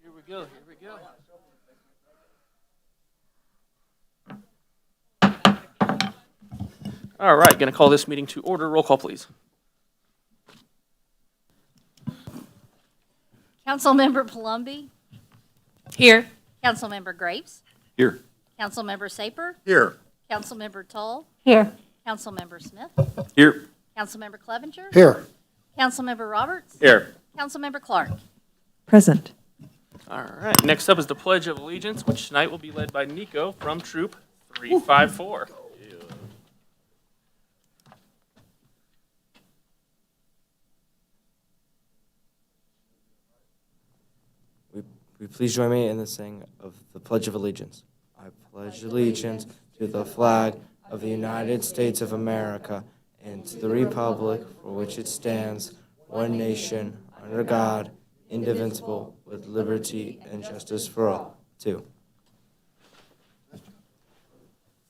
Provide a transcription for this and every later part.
Here we go. All right, going to call this meeting to order. Roll call, please. Councilmember Palumbi? Here. Councilmember Graves? Here. Councilmember Saper? Here. Councilmember Tull? Here. Councilmember Smith? Here. Councilmember Clevenger? Here. Councilmember Roberts? Here. Councilmember Clark? Present. All right, next up is the Pledge of Allegiance, which tonight will be led by Nico from Troop 354. Will you please join me in the saying of the Pledge of Allegiance? I pledge allegiance to the flag of the United States of America and to the republic for which it stands, one nation, under God, indivisible, with liberty and justice for all. Two.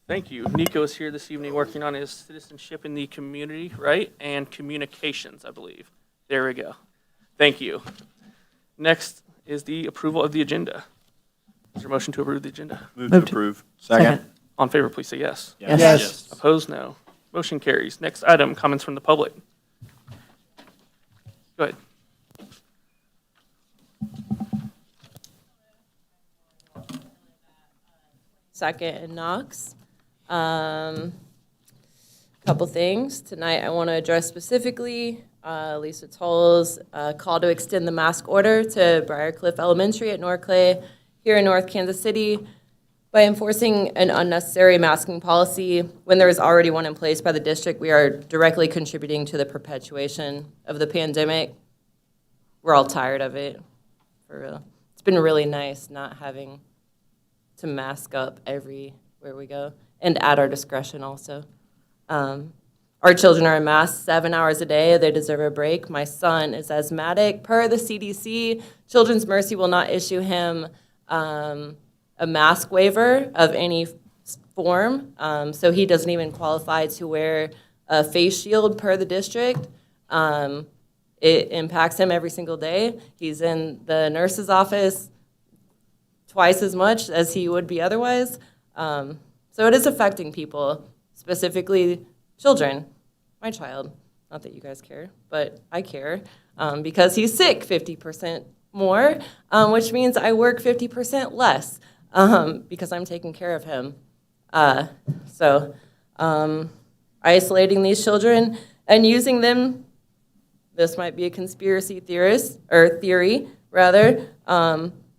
Thank you. Nico is here this evening working on his citizenship in the community, right? And communications, I believe. There we go. Thank you. Next is the approval of the agenda. Is there a motion to approve the agenda? Move to approve. Second. All in favor, please say yes. Yes. Opposed, no. Motion carries. Next item, comments from the public. Go ahead. Second and Knox. Couple things. Tonight I want to address specifically Lisa Toll's call to extend the mask order to Briarcliff Elementary at Norclay here in North Kansas City by enforcing an unnecessary masking policy when there is already one in place by the district. We are directly contributing to the perpetuation of the pandemic. We're all tired of it, for real. It's been really nice not having to mask up everywhere we go, and at our discretion also. Our children are masked 7 hours a day. They deserve a break. My son is asthmatic. Per the CDC, Children's Mercy will not issue him a mask waiver of any form, so he doesn't even qualify to wear a face shield per the district. It impacts him every single day. He's in the nurse's office twice as much as he would be otherwise. So it is affecting people, specifically children. My child, not that you guys care, but I care, because he's sick 50% more, which means I work 50% less, because I'm taking care of him. Isolating these children and using them, this might be a conspiracy theory,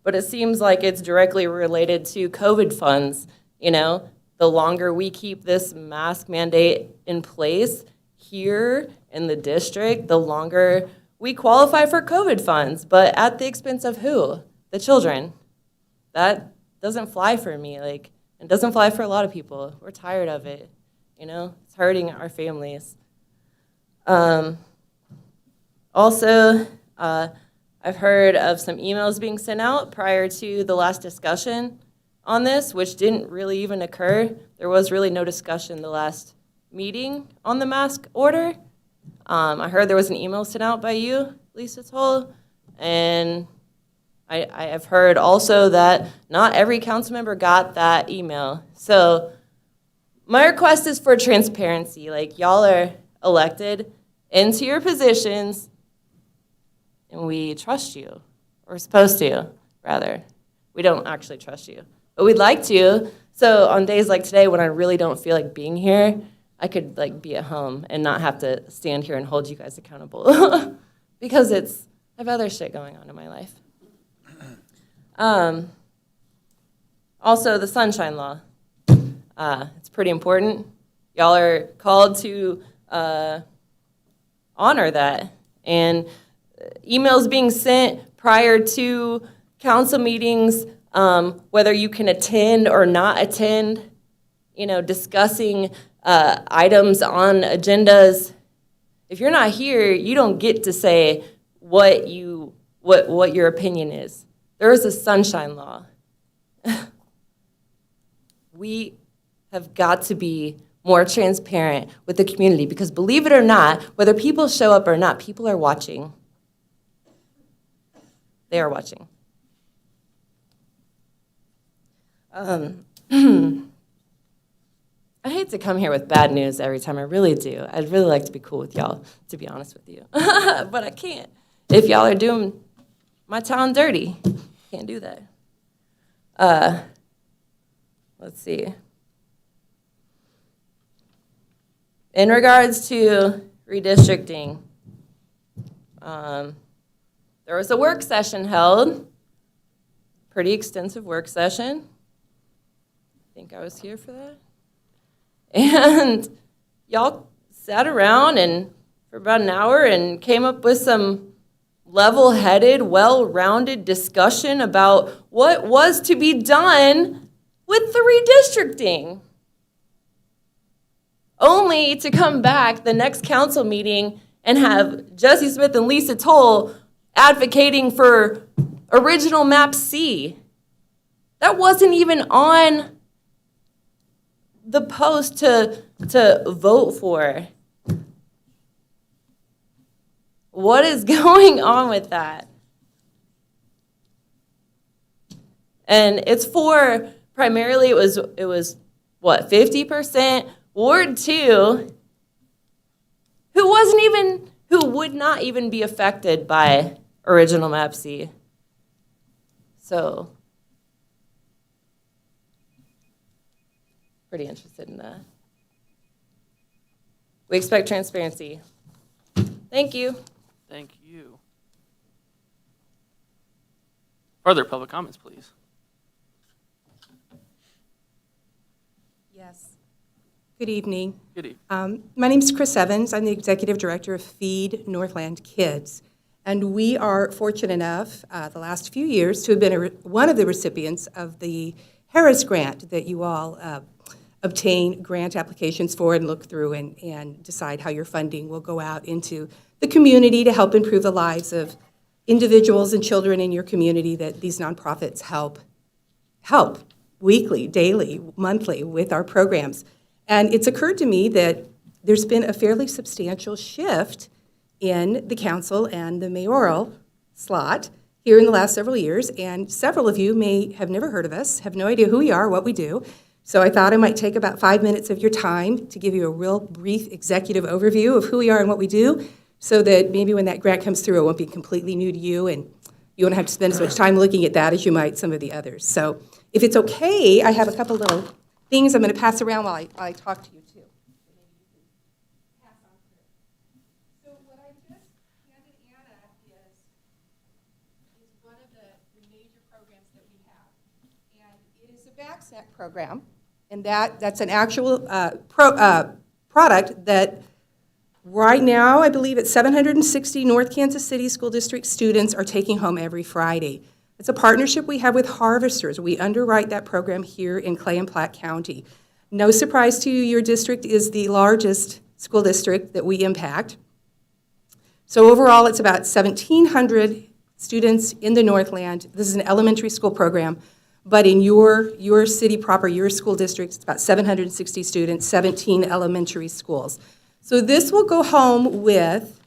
but it seems like it's directly related to COVID funds. You know, the longer we keep this mask mandate in place here in the district, the longer we qualify for COVID funds, but at the expense of who? The children. That doesn't fly for me, it doesn't fly for a lot of people. We're tired of it, it's hurting our families. Also, I've heard of some emails being sent out prior to the last discussion on this, which didn't really even occur. There was really no discussion the last meeting on the mask order. I heard there was an email sent out by you, Lisa Toll, and I have heard also that not every council member got that email. So my request is for transparency. Y'all are elected into your positions, and we trust you. We're supposed to, rather. We don't actually trust you, but we'd like to. So on days like today when I really don't feel like being here, I could be at home and not have to stand here and hold you guys accountable because I have other shit going on in my life. Also, the Sunshine Law. It's pretty important. Y'all are called to honor that. And emails being sent prior to council meetings, whether you can attend or not attend, discussing items on agendas. If you're not here, you don't get to say what your opinion is. There is a Sunshine Law. We have got to be more transparent with the community because, believe it or not, whether people show up or not, people are watching. They are watching. I hate to come here with bad news every time. I really do. I'd really like to be cool with y'all, to be honest with you. But I can't. If y'all are doing my town dirty, can't do that. Let's see. In regards to redistricting, there was a work session held, pretty extensive work session. I think I was here for that. And y'all sat around and for about an hour and came up with some level-headed, well-rounded discussion about what was to be done with the redistricting. Only to come back the next council meeting and have Jesse Smith and Lisa Toll advocating for original map C. That wasn't even on the post to vote for. What is going on with that? And it's for, primarily it was what, 50%? Ward 2, who would not even be affected by original map C. So, pretty interested in that. We expect transparency. Thank you. Thank you. Further public comments, please. Yes. Good evening. Good evening. My name is Chris Evans. I'm the Executive Director of Feed Northland Kids. And we are fortunate enough, the last few years, to have been one of the recipients of the Harris Grant that you all obtain grant applications for and look through and decide how your funding will go out into the community to help improve the lives of individuals and children in your community that these nonprofits help weekly, daily, monthly with our programs. And it's occurred to me that there's been a fairly substantial shift in the council and the mayoral slot here in the last several years, and several of you may have never heard of us, have no idea who we are, what we do. So I thought I might take about 5 minutes of your time to give you a real brief executive overview of who we are and what we do, so that maybe when that grant comes through, it won't be completely new to you, and you won't have to spend as much time looking at that as you might some of the others. So if it's okay, I have a couple little things I'm going to pass around while I talk to you, too. So what I just handed Anna is one of the major programs that we have. And it is a Backstab program, and that's an actual product that right now, I believe it's 760 North Kansas City School District students are taking home every Friday. It's a partnership we have with Harvesters. We underwrite that program here in Clay and Platte County. No surprise to you, your district is the largest school district that we impact. So overall, it's about 1,700 students in the Northland. This is an elementary school program, but in your city proper, your school district, it's about 760 students, 17 elementary schools. So this will go home with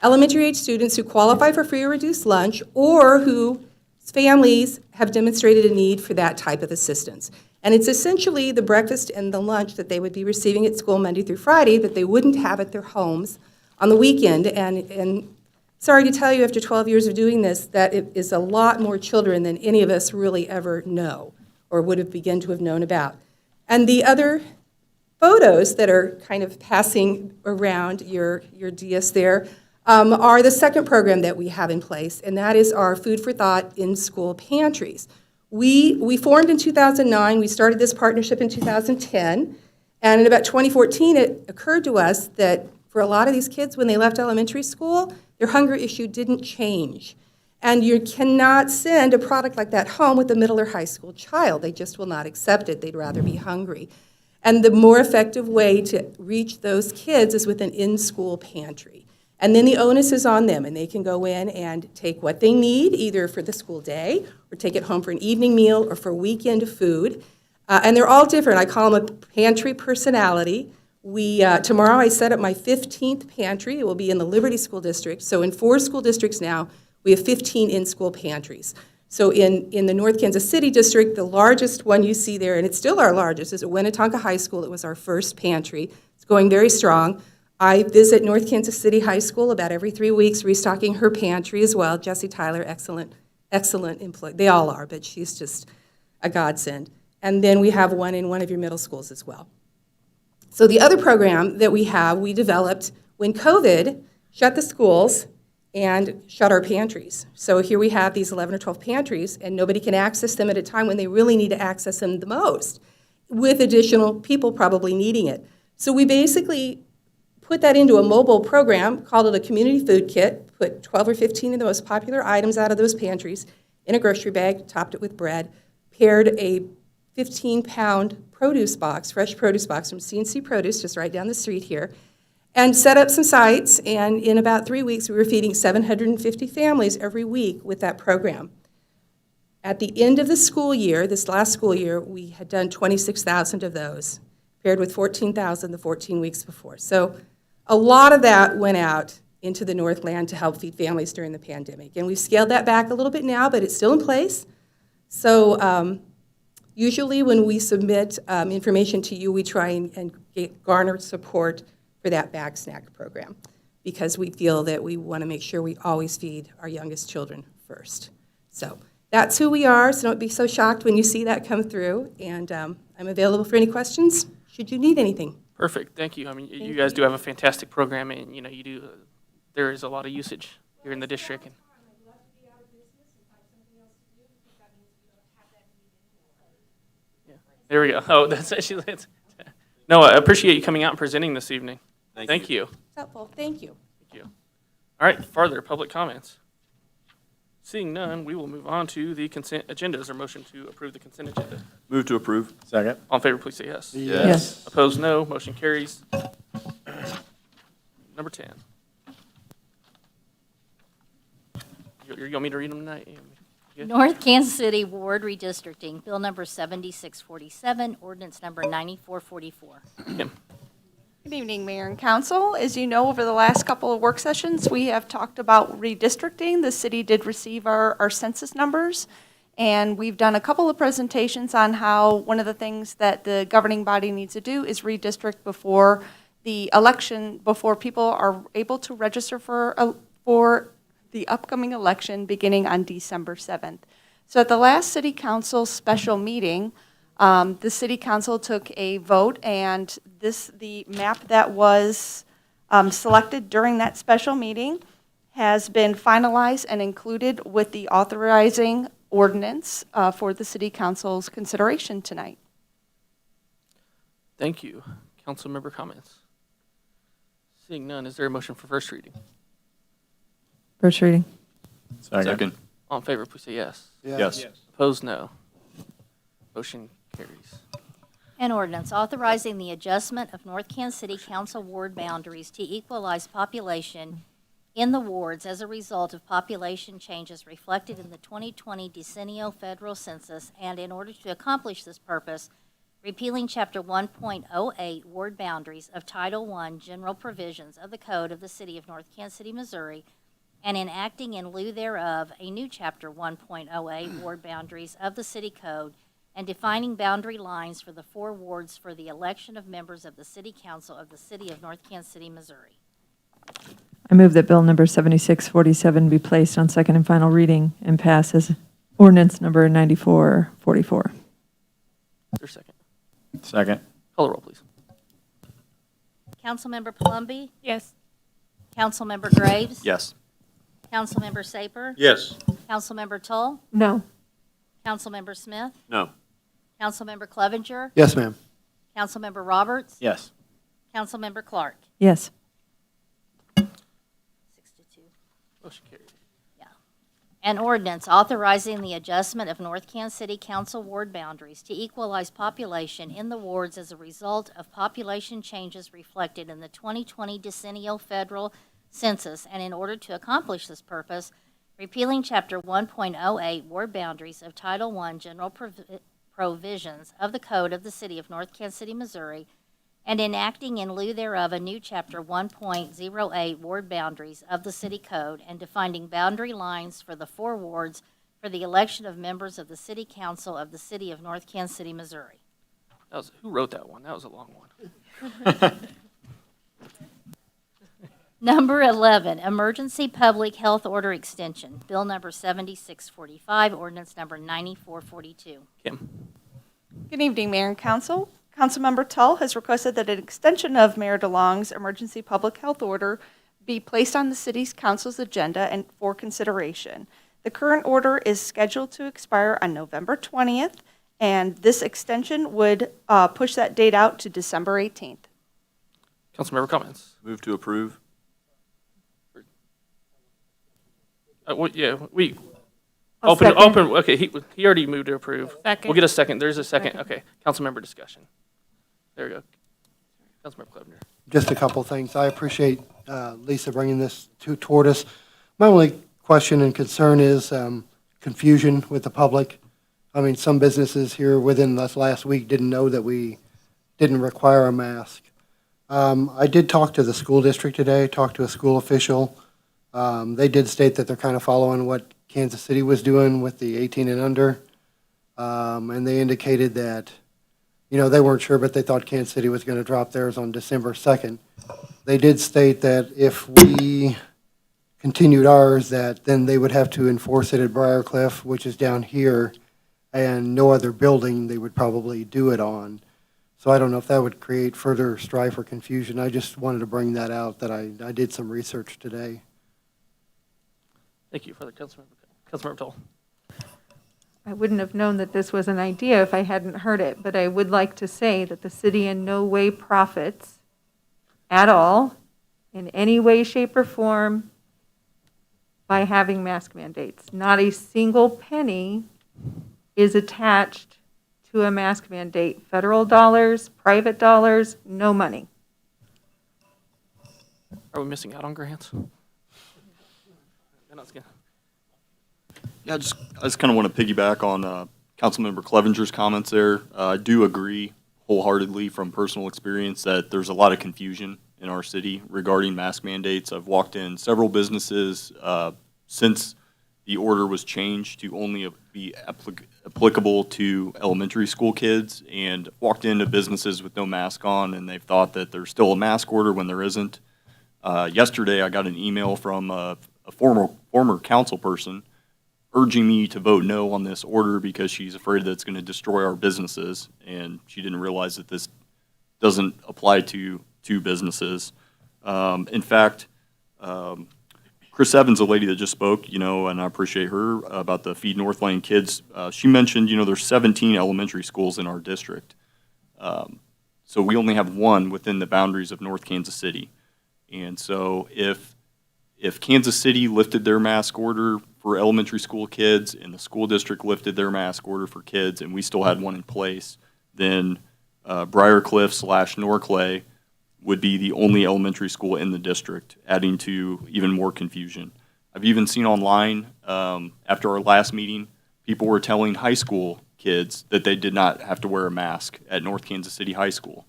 elementary age students who qualify for free or reduced lunch, or whose families have demonstrated a need for that type of assistance. And it's essentially the breakfast and the lunch that they would be receiving at school Monday through Friday that they wouldn't have at their homes on the weekend. And sorry to tell you, after 12 years of doing this, that it is a lot more children than any of us really ever know or would have begun to have known about. And the other photos that are kind of passing around your dais there are the second program that we have in place, and that is our Food for Thought in-school pantries. We formed in 2009. We started this partnership in 2010, and in about 2014, it occurred to us that for a lot of these kids, when they left elementary school, their hunger issue didn't change. And you cannot send a product like that home with a middle or high school child. They just will not accept it. They'd rather be hungry. And the more effective way to reach those kids is with an in-school pantry. And then the onus is on them, and they can go in and take what they need, either for the school day, or take it home for an evening meal, or for weekend food. And they're all different. I call them a pantry personality. Tomorrow I set up my 15th pantry. It will be in the Liberty School District. So in 4 school districts now, we have 15 in-school pantries. So in the North Kansas City district, the largest one you see there, and it's still our largest, is at Winnetonka High School. It was our first pantry. It's going very strong. I visit North Kansas City High School about every 3 weeks, restocking her pantry as well. Jessie Tyler, excellent employee. They all are, but she's just a godsend. And then we have one in one of your middle schools as well. So the other program that we have, we developed when COVID shut the schools and shut our pantries. So here we have these 11 or 12 pantries, and nobody can access them at a time when they really need to access them the most, with additional people probably needing it. So we basically put that into a mobile program, called it a community food kit, put 12 or 15 of the most popular items out of those pantries in a grocery bag, topped it with bread, paired a 15-pound produce box, fresh produce box from C&C Produce, just right down the street here, and set up some sites, and in about 3 weeks, we were feeding 750 families every week with that program. At the end of the school year, this last school year, we had done 26,000 of those, paired with 14,000 the 14 weeks before. So a lot of that went out into the Northland to help feed families during the pandemic. And we've scaled that back a little bit now, but it's still in place. So usually when we submit information to you, we try and garner support for that bag snack program, because we feel that we want to make sure we always feed our youngest children first. So that's who we are, so don't be so shocked when you see that come through. And I'm available for any questions, should you need anything. Perfect, thank you. I mean, you guys do have a fantastic program, and, you know, you do, there is a lot of usage here in the district. And yeah, there we go. Oh, that's actually, no, I appreciate you coming out and presenting this evening. Thank you. It's helpful, thank you. Thank you. All right, further public comments. Seeing none, we will move on to the consent agenda. Is there a motion to approve the consent agenda? Move to approve. Second. All in favor, please say yes. Yes. Opposed, no. Motion carries. Number 10. You want me to read them tonight? Good? North Kansas City Ward Redistricting, Bill number 7647, ordinance number 9444. Kim. Good evening, Mayor and Council. As you know, over the last couple of work sessions, we have talked about redistricting. The city did receive our census numbers, and we've done a couple of presentations on how one of the things that the governing body needs to do is redistrict before the election, before people are able to register for the upcoming election beginning on December 7th. So at the last city council special meeting, the city council took a vote, and the map that was selected during that special meeting has been finalized and included with the authorizing ordinance for the city council's consideration tonight. Thank you. Council member comments. Seeing none, is there a motion for first reading? First reading. Second. All in favor, please say yes. Yes. Opposed, no. Motion carries. An ordinance authorizing the adjustment of North Kansas City Council ward boundaries to equalize population in the wards as a result of population changes reflected in the 2020 decennial federal census, and in order to accomplish this purpose, repealing Chapter 1.08 Ward Boundaries of Title I General Provisions of the Code of the City of North Kansas City, Missouri, and enacting in lieu thereof a new Chapter 1.08 Ward Boundaries of the City Code, and defining boundary lines for the 4 wards for the election of members of the City Council of the City of North Kansas City, Missouri. I move that bill number 7647 be placed on second and final reading and pass as ordinance number 9444. Is there a second? Second. Call the roll, please. Councilmember Palumbi? Yes. Councilmember Graves? Yes. Councilmember Saper? Yes. Councilmember Tull? No. Councilmember Smith? No. Councilmember Clevenger? Yes, ma'am. Councilmember Roberts? Yes. Councilmember Clark? Yes. 6-2. Motion carries. An ordinance authorizing the adjustment of North Kansas City Council ward boundaries to equalize population in the wards as a result of population changes reflected in the 2020 decennial federal census, and in order to accomplish this purpose, repealing Chapter 1.08 Ward Boundaries of Title I General Provisions of the Code of the City of North Kansas City, Missouri, and enacting in lieu thereof a new Chapter 1.08 Ward Boundaries of the City Code, and defining boundary lines for the 4 wards for the election of members of the City Council of the City of North Kansas City, Missouri. Who wrote that one? That was a long one. Number 11, Emergency Public Health Order Extension, Bill number 7645, ordinance number 9442. Kim. Good evening, Mayor and Council. Councilmember Tull has requested that an extension of Mayor DeLong's emergency public health order be placed on the city's council's agenda and for consideration. The current order is scheduled to expire on November 20th, and this extension would push that date out to December 18th. Councilmember comments. Move to approve. We I'll open, second. okay, he already moved to approve. Second. We'll get a second. There's a second. Okay, councilmember discussion. There we go. Councilmember Klebner. Just a couple things. I appreciate Lisa bringing this toward us. My only question and concern is confusion with the public. I mean, some businesses here within this last week didn't know that we didn't require a mask. I did talk to the school district today, talked to a school official. They did state that they're kind of following what Kansas City was doing with the 18 and under. And they indicated that, they weren't sure, but they thought Kansas City was going to drop theirs on December 2nd. They did state that if we continued ours, that then they would have to enforce it at Briarcliff, which is down here, and no other building they would probably do it on. So I don't know if that would create further strife or confusion. I just wanted to bring that out, that I did some research today. Thank you, Further Councilmember Toll. I wouldn't have known that this was an idea if I hadn't heard it, but I would like to say that the city in no way profits at all, in any way, shape, or form, by having mask mandates. Not a single penny is attached to a mask mandate. Federal dollars, private dollars, no money. Are we missing out on grants? That's good. Yeah, I just kind of want to piggyback on Councilmember Clevenger's comments there. I do agree wholeheartedly from personal experience that there's a lot of confusion in our city regarding mask mandates. I've walked in several businesses since the order was changed to only be applicable to elementary school kids, and walked into businesses with no mask on, and they've thought that there's still a mask order when there isn't. Yesterday, I got an email from a former council person urging me to vote no on this order because she's afraid that it's going to destroy our businesses, and she didn't realize that this doesn't apply to businesses. In fact, Chris Evans, a lady that just spoke, and I appreciate her, about the Feed North Lane kids, she mentioned, there's 17 elementary schools in our district. So we only have one within the boundaries of North Kansas City. And so if Kansas City lifted their mask order for elementary school kids and the school district lifted their mask order for kids and we still had one in place, then Briarcliff/Norclay would be the only elementary school in the district, adding to even more confusion. I've even seen online, after our last meeting, people were telling high school kids that they did not have to wear a mask at North Kansas City High School.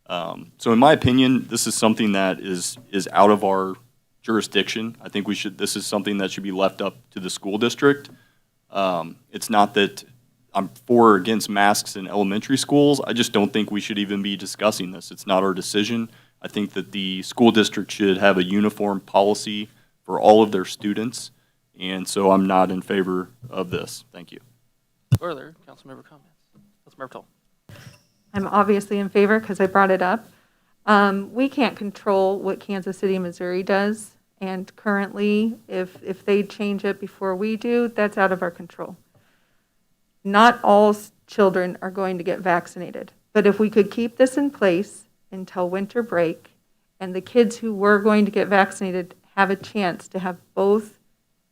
So in my opinion, this is something that is out of our jurisdiction. I think this is something that should be left up to the school district. It's not that I'm for or against masks in elementary schools. I just don't think we should even be discussing this. It's not our decision. I think that the school district should have a uniform policy for all of their students, and so I'm not in favor of this. Thank you. Further councilmember comments. Councilmember Toll. I'm obviously in favor because I brought it up. We can't control what Kansas City, Missouri does, and currently, if they change it before we do, that's out of our control. Not all children are going to get vaccinated, but if we could keep this in place until winter break, and the kids who were going to get vaccinated have a chance to have both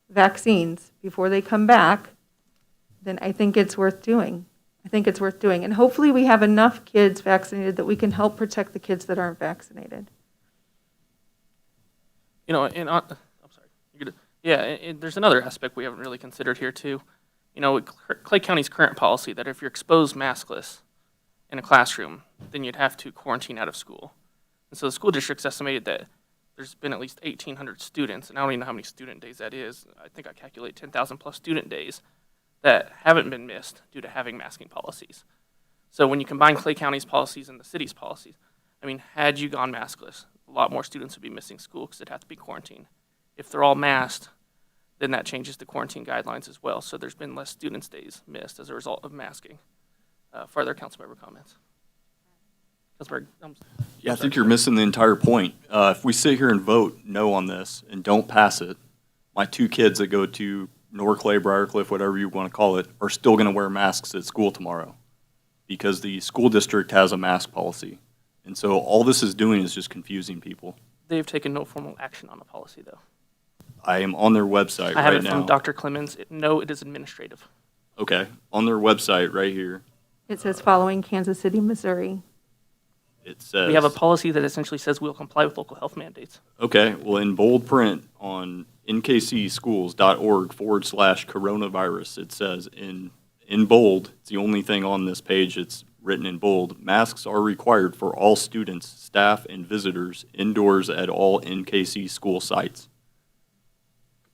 vaccines before they come back, then I think it's worth doing. And hopefully we have enough kids vaccinated that we can help protect the kids that aren't vaccinated. I'm sorry. You're good. Yeah, and there's another aspect we haven't really considered here too. Clay County's current policy that if you're exposed maskless in a classroom, then you'd have to quarantine out of school. And so the school district's estimated that there's been at least 1,800 students, and I don't even know how many student days that is. I think I calculate 10,000 plus student days that haven't been missed due to having masking policies. So when you combine Clay County's policies and the city's policies, I mean, had you gone maskless, a lot more students would be missing school because they'd have to be quarantined. If they're all masked, then that changes the quarantine guidelines as well. So there's been less students' days missed as a result of masking. Further councilmember comments? Councilmember, Yeah, I think you're missing the entire point. If we sit here and vote no on this and don't pass it, my 2 kids that go to Norclay, Briarcliff, whatever you want to call it, are still going to wear masks at school tomorrow because the school district has a mask policy. And so all this is doing is just confusing people. they've taken no formal action on the policy, though. I am on their website I have right it from now. Dr. Clemens. No, it is administrative. Okay, on their website right here, It says following Kansas City, Missouri. it says. We have a policy that essentially says we'll comply with local health mandates. Okay, well, in bold print on nkcschools.org/coronavirus, it says in bold, it's the only thing on this page that's written in bold, masks are required for all students, staff, and visitors indoors at all NKC school sites.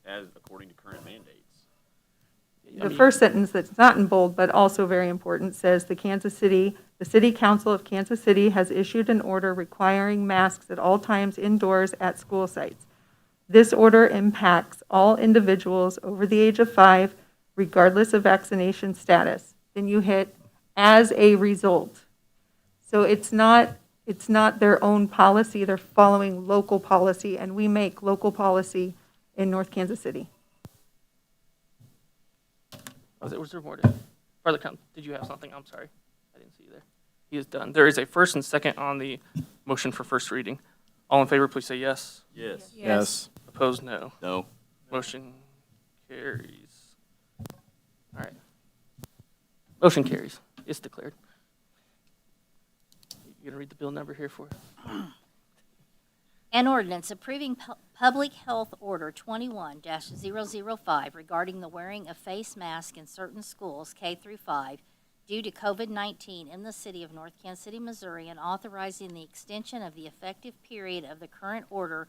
As according to current mandates. The first sentence that's not in bold, but also very important, says the City Council of Kansas City has issued an order requiring masks at all times indoors at school sites. This order impacts all individuals over the age of 5, regardless of vaccination status. Then you hit as a result. So it's not their own policy, they're following local policy, and we make local policy in North Kansas City. Was there more to further count? Did you have something? I'm sorry. I didn't see you there. He is done. There is a first and second on the motion for first reading. All in favor, please say yes. Yes. Yes. Opposed, no. No. Motion carries. All right. Motion carries. It's declared. You gonna read the bill number here for us? An ordinance approving Public Health Order 21-005 regarding the wearing of face masks in certain schools, K through 5, due to COVID-19 in the city of North Kansas City, Missouri, and authorizing the extension of the effective period of the current Order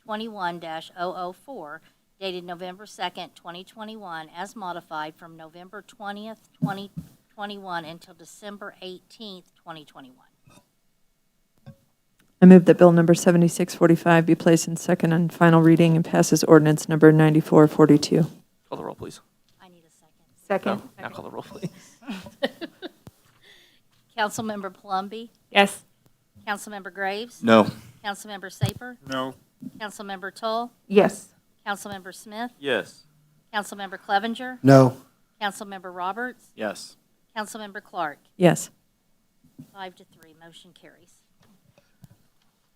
21-004, dated November 2nd, 2021, as modified from November 20th, 2021 until December 18th, 2021. I move that Bill number 7645 be placed in second and final reading and passes ordinance number 9442. Call the roll, please. I need a second. Second. Oh, now call the roll, please. Councilmember Palumby? Yes. Councilmember Graves? No. Councilmember Saper? No. Councilmember Tull? Yes. Councilmember Smith? Yes. Councilmember Clevenger? No. Councilmember Roberts? Yes. Councilmember Clark? Yes. 5-3, motion carries.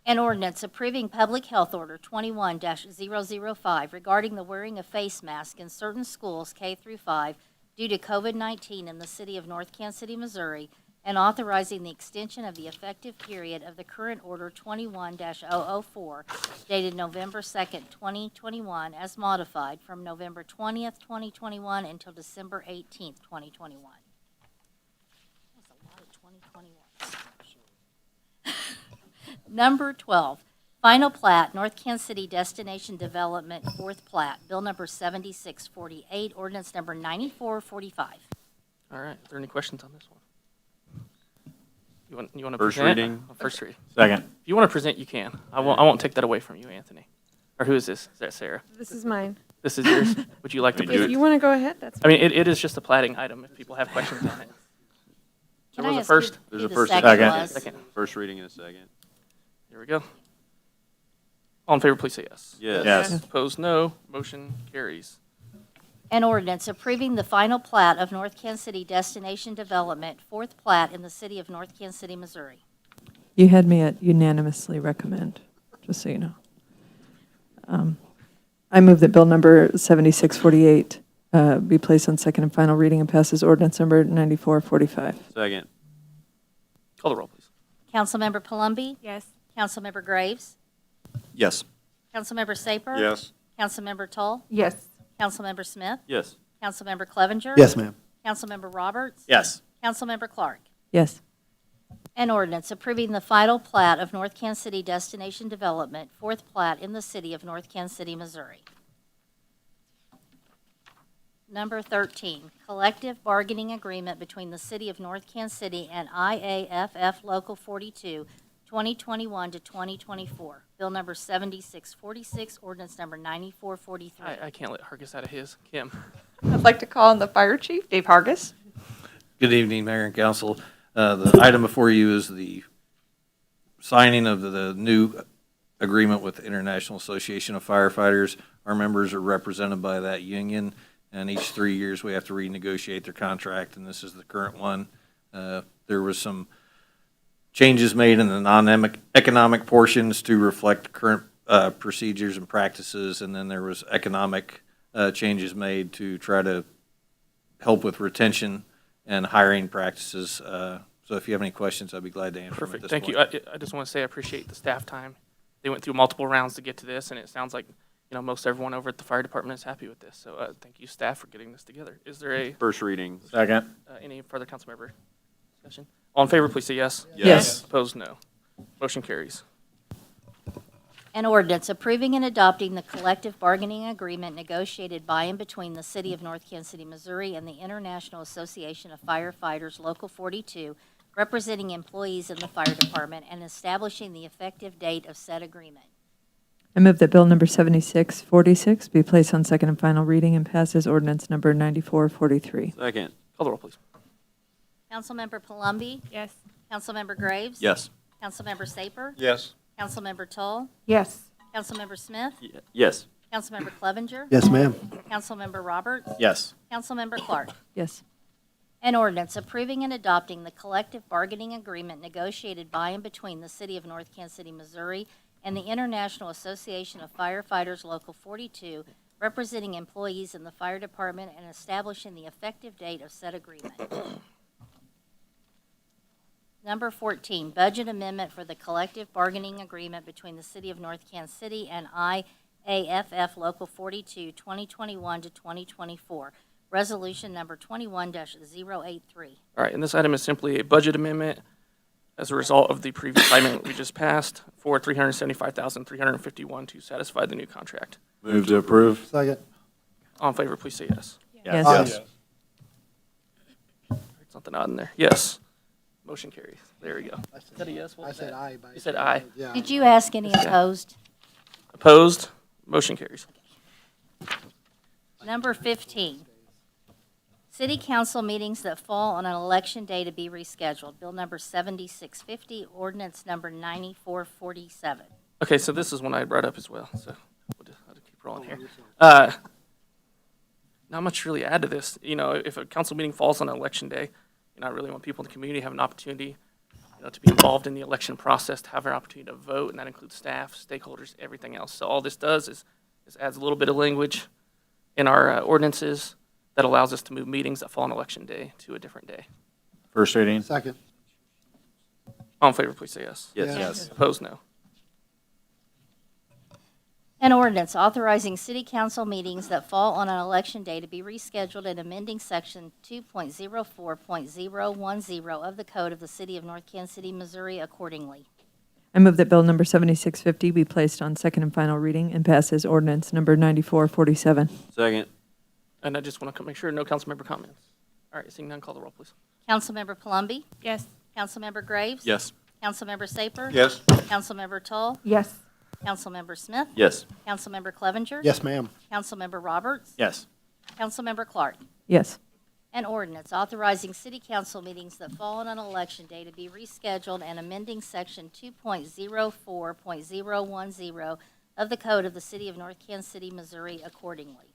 An ordinance approving Public Health Order 21-005 regarding the wearing of face masks in certain schools, K through 5, due to COVID-19 in the city of North Kansas City, Missouri, and authorizing the extension of the effective period of the current Order 21-004, dated November 2nd, 2021, as modified from November 20th, 2021 until December 18th, 2021. That's a lot of 2021s. Number 12, final plat, North Kansas City Destination Development, fourth plat, bill number 7648, ordinance number 9445. All right. Are there any questions on this one? You want to First present? reading. First reading. Second. If you want to present, you can. I won't take that away from you, Anthony. Or who is this? Is that Sarah? This is mine. This is yours. Would you like to If present? If you want to go ahead, that's I mean, it is just a plating item if people have questions on it. Can There I was a ask first. who There's a the first and second second. was? Second. First reading and a second. Here we go. All in favor, please say yes. Yes. Opposed, no. Motion carries. An ordinance approving the final plat of North Kansas City Destination Development, fourth plat in the city of North Kansas City, Missouri. You had me at unanimously recommend, just so you know. I move that Bill number 7648 be placed on second and final reading and passes ordinance number 9445. Second. Call the roll, please. Councilmember Palumby? yes. Councilmember Graves? Yes. Councilmember Saper? Yes. Councilmember Tull? Yes. Councilmember Smith? Yes. Councilmember Clevenger? Yes, ma'am. Councilmember Roberts? Yes. Councilmember Clark? Yes. An ordinance approving the final plat of North Kansas City Destination Development, fourth plat in the city of North Kansas City, Missouri. Number 13, collective bargaining agreement between the City of North Kansas City and IAFF Local 42, 2021 to 2024. Bill number 7646, ordinance number 9443. I can't let Hargis out of his. Kim. I'd like to call on the Fire Chief, Dave Hargis. Good evening, Mayor and Council. The item before you is the signing of the new agreement with the International Association of Firefighters. Our members are represented by that union, and each 3 years we have to renegotiate their contract, and this is the current one. There was some changes made in the non-economic portions to reflect current procedures and practices, and then there was economic changes made to try to help with retention and hiring practices. So if you have any questions, I'd be glad to answer them at Perfect. this Thank point. you. I just want to say I appreciate the staff time. They went through multiple rounds to get to this, and it sounds like, most everyone over at the fire department is happy with this. So thank you, staff, for getting this together. Is there a First reading. Second. any further council member discussion? All in favor, please say yes. Yes. Opposed, no. Motion carries. An ordinance approving and adopting the collective bargaining agreement negotiated by and between the City of North Kansas City, Missouri and the International Association of Firefighters Local 42, representing employees in the fire department and establishing the effective date of said agreement. I move that Bill number 7646 be placed on second and final reading and pass as ordinance number 9443. Second. Call the roll, please. Councilmember Palumbi? Yes. Councilmember Graves? Yes. Councilmember Saper? Yes. Councilmember Toll? Yes. Councilmember Smith? Yes. Councilmember Clevenger? Yes, ma'am. Councilmember Roberts? Yes. Councilmember Clark? Yes. An ordinance approving and adopting the collective bargaining agreement negotiated by and between the City of North Kansas City, Missouri and the International Association of Firefighters Local 42, representing employees in the fire department and establishing the effective date of said agreement. Number 14, budget amendment for the collective bargaining agreement between the City of North Kansas City and IAFF Local 42, 2021 to 2024. Resolution number 21-083. All right, and this item is simply a budget amendment as a result of the previous amendment we just passed for $375,351 to satisfy the new contract. Move to approve. Second. All in favor, please say yes. Yes. Yes. Heard something odd in there. Yes. Motion carries. There we go. Is that a yes? What I was said that? aye. You said aye. Yeah. Did you ask any opposed? Opposed? Motion carries. Number 15, city council meetings that fall on an election day to be rescheduled. Bill number 7650, ordinance number 9447. Okay, so this is one I brought up as well, so we'll just have to keep rolling here. Not much really to add to this. If a council meeting falls on an election day, I really want people in the community to have an opportunity, to be involved in the election process, to have an opportunity to vote, and that includes staff, stakeholders, everything else. So all this does is adds a little bit of language in our ordinances that allows us to move meetings that fall on election day to a different day. First reading. Second. All in favor, please say yes. Yes. Yes. Opposed, no. An ordinance authorizing city council meetings that fall on an election day to be rescheduled and amending section 2.04.010 of the code of the City of North Kansas City, Missouri accordingly. I move that Bill number 7650 be placed on second and final reading and pass as ordinance number 9447. Second. And I just want to make sure no council member comments. All right, seeing none, call the roll, please. Councilmember Palumbi? Yes. Councilmember Graves? Yes. Councilmember Saper? Yes. Councilmember Toll? Yes. Councilmember Smith? Yes. Councilmember Clevenger? Yes, ma'am. Councilmember Roberts? Yes. Councilmember Clark? Yes. An ordinance authorizing city council meetings that fall on an election day to be rescheduled and amending section 2.04.010 of the code of the City of North Kansas City, Missouri accordingly.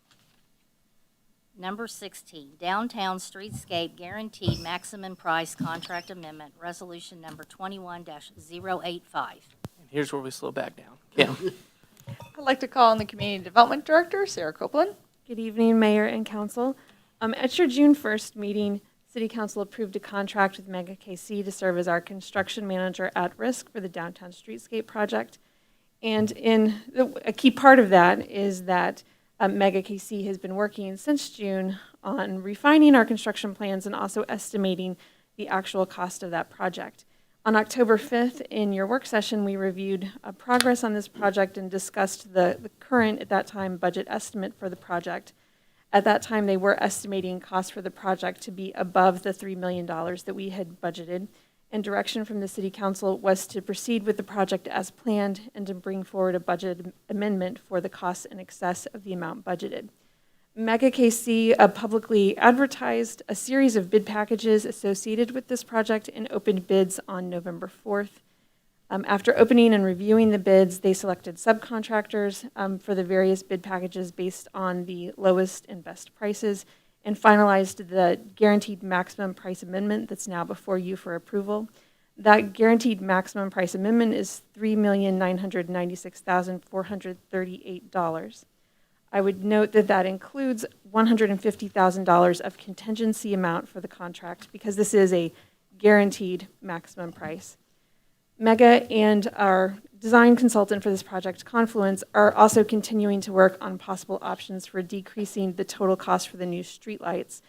Number 16, downtown streetscape guaranteed maximum price contract amendment, resolution number 21-085. And here's where we slow back down. Kim. I'd like to call on the Community Development Director, Sarah Copeland. Good evening, Mayor and Council. At your June 1st meeting, City Council approved a contract with Mega KC to serve as our construction manager at risk for the downtown streetscape project. And a key part of that is that Mega KC has been working since June on refining our construction plans and also estimating the actual cost of that project. On October 5th, in your work session, we reviewed progress on this project and discussed the current, at that time, budget estimate for the project, At that time, they were estimating costs for the project to be above the $3 million that we had budgeted, and direction from the City Council was to proceed with the project as planned and to bring forward a budget amendment for the costs in excess of the amount budgeted. Mega KC publicly advertised a series of bid packages associated with this project and opened bids on November 4th. After opening and reviewing the bids, they selected subcontractors for the various bid packages based on the lowest and best prices and finalized the guaranteed maximum price amendment that's now before you for approval. That guaranteed maximum price amendment is $3,996,438. I would note that that includes $150,000 of contingency amount for the contract because this is a guaranteed maximum price. Mega and our design consultant for this project, Confluence, are also continuing to work on possible options for decreasing the total cost for the new streetlights,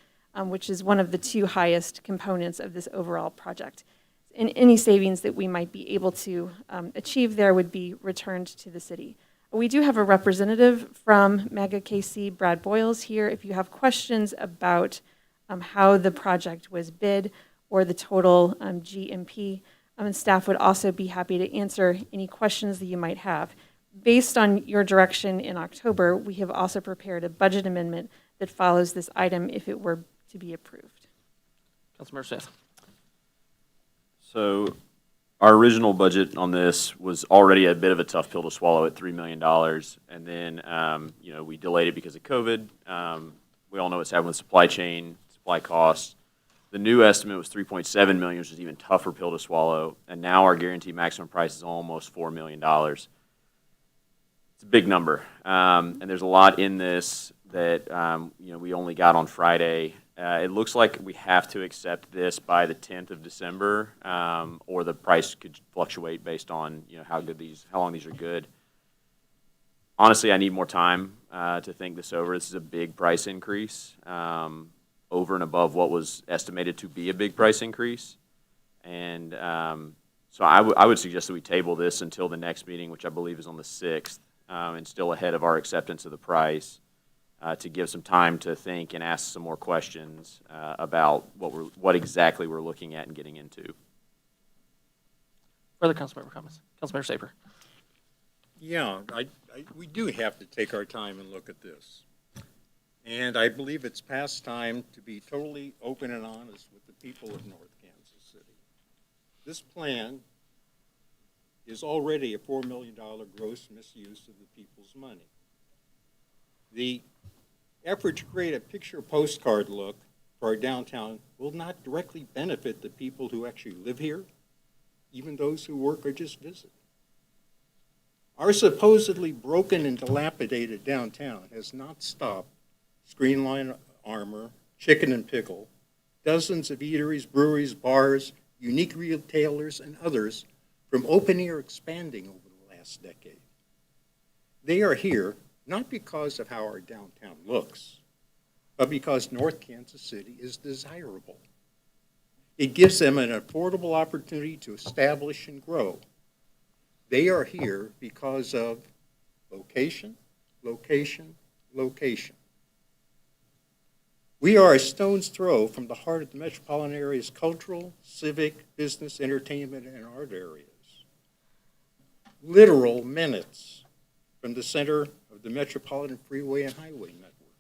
which is one of the two highest components of this overall project. And any savings that we might be able to achieve there would be returned to the city. We do have a representative from Mega KC, Brad Boyles, here. If you have questions about how the project was bid or the total GMP, and staff would also be happy to answer any questions that you might have. Based on your direction in October, we have also prepared a budget amendment that follows this item if it were to be approved. Councilmember Smith. So our original budget on this was already a bit of a tough pill to swallow at $3 million. And then, we delayed it because of COVID. We all know what's happened with supply chain, supply costs. The new estimate was $3.7 million, which is an even tougher pill to swallow. And now our guaranteed maximum price is almost $4 million. It's a big number. And there's a lot in this that, we only got on Friday. It looks like we have to accept this by the 10th of December, or the price could fluctuate based on, how long these are good. Honestly, I need more time to think this over. This is a big price increase. Over and above what was estimated to be a big price increase. And so I would suggest that we table this until the next meeting, which I believe is on the 6th, and still ahead of our acceptance of the price, to give some time to think and ask some more questions about what exactly we're looking at and getting into. Further councilmember comments? Councilmember Saper. Yeah, we do have to take our time and look at this. And I believe it's past time to be totally open and honest with the people of North Kansas City. This plan is already a $4 million gross misuse of the people's money. The effort to create a picture postcard look for our downtown will not directly benefit the people who actually live here, even those who work or just visit. Our supposedly broken and dilapidated downtown has not stopped Screenline Armor, Chicken and Pickle, dozens of eateries, breweries, bars, unique retailers, and others from opening or expanding over the last decade. They are here not because of how our downtown looks, but because North Kansas City is desirable. It gives them an affordable opportunity to establish and grow. They are here because of location, location, location. We are a stone's throw from the heart of the metropolitan area's cultural, civic, business, entertainment, and art areas. Literal minutes from the center of the metropolitan freeway and highway network.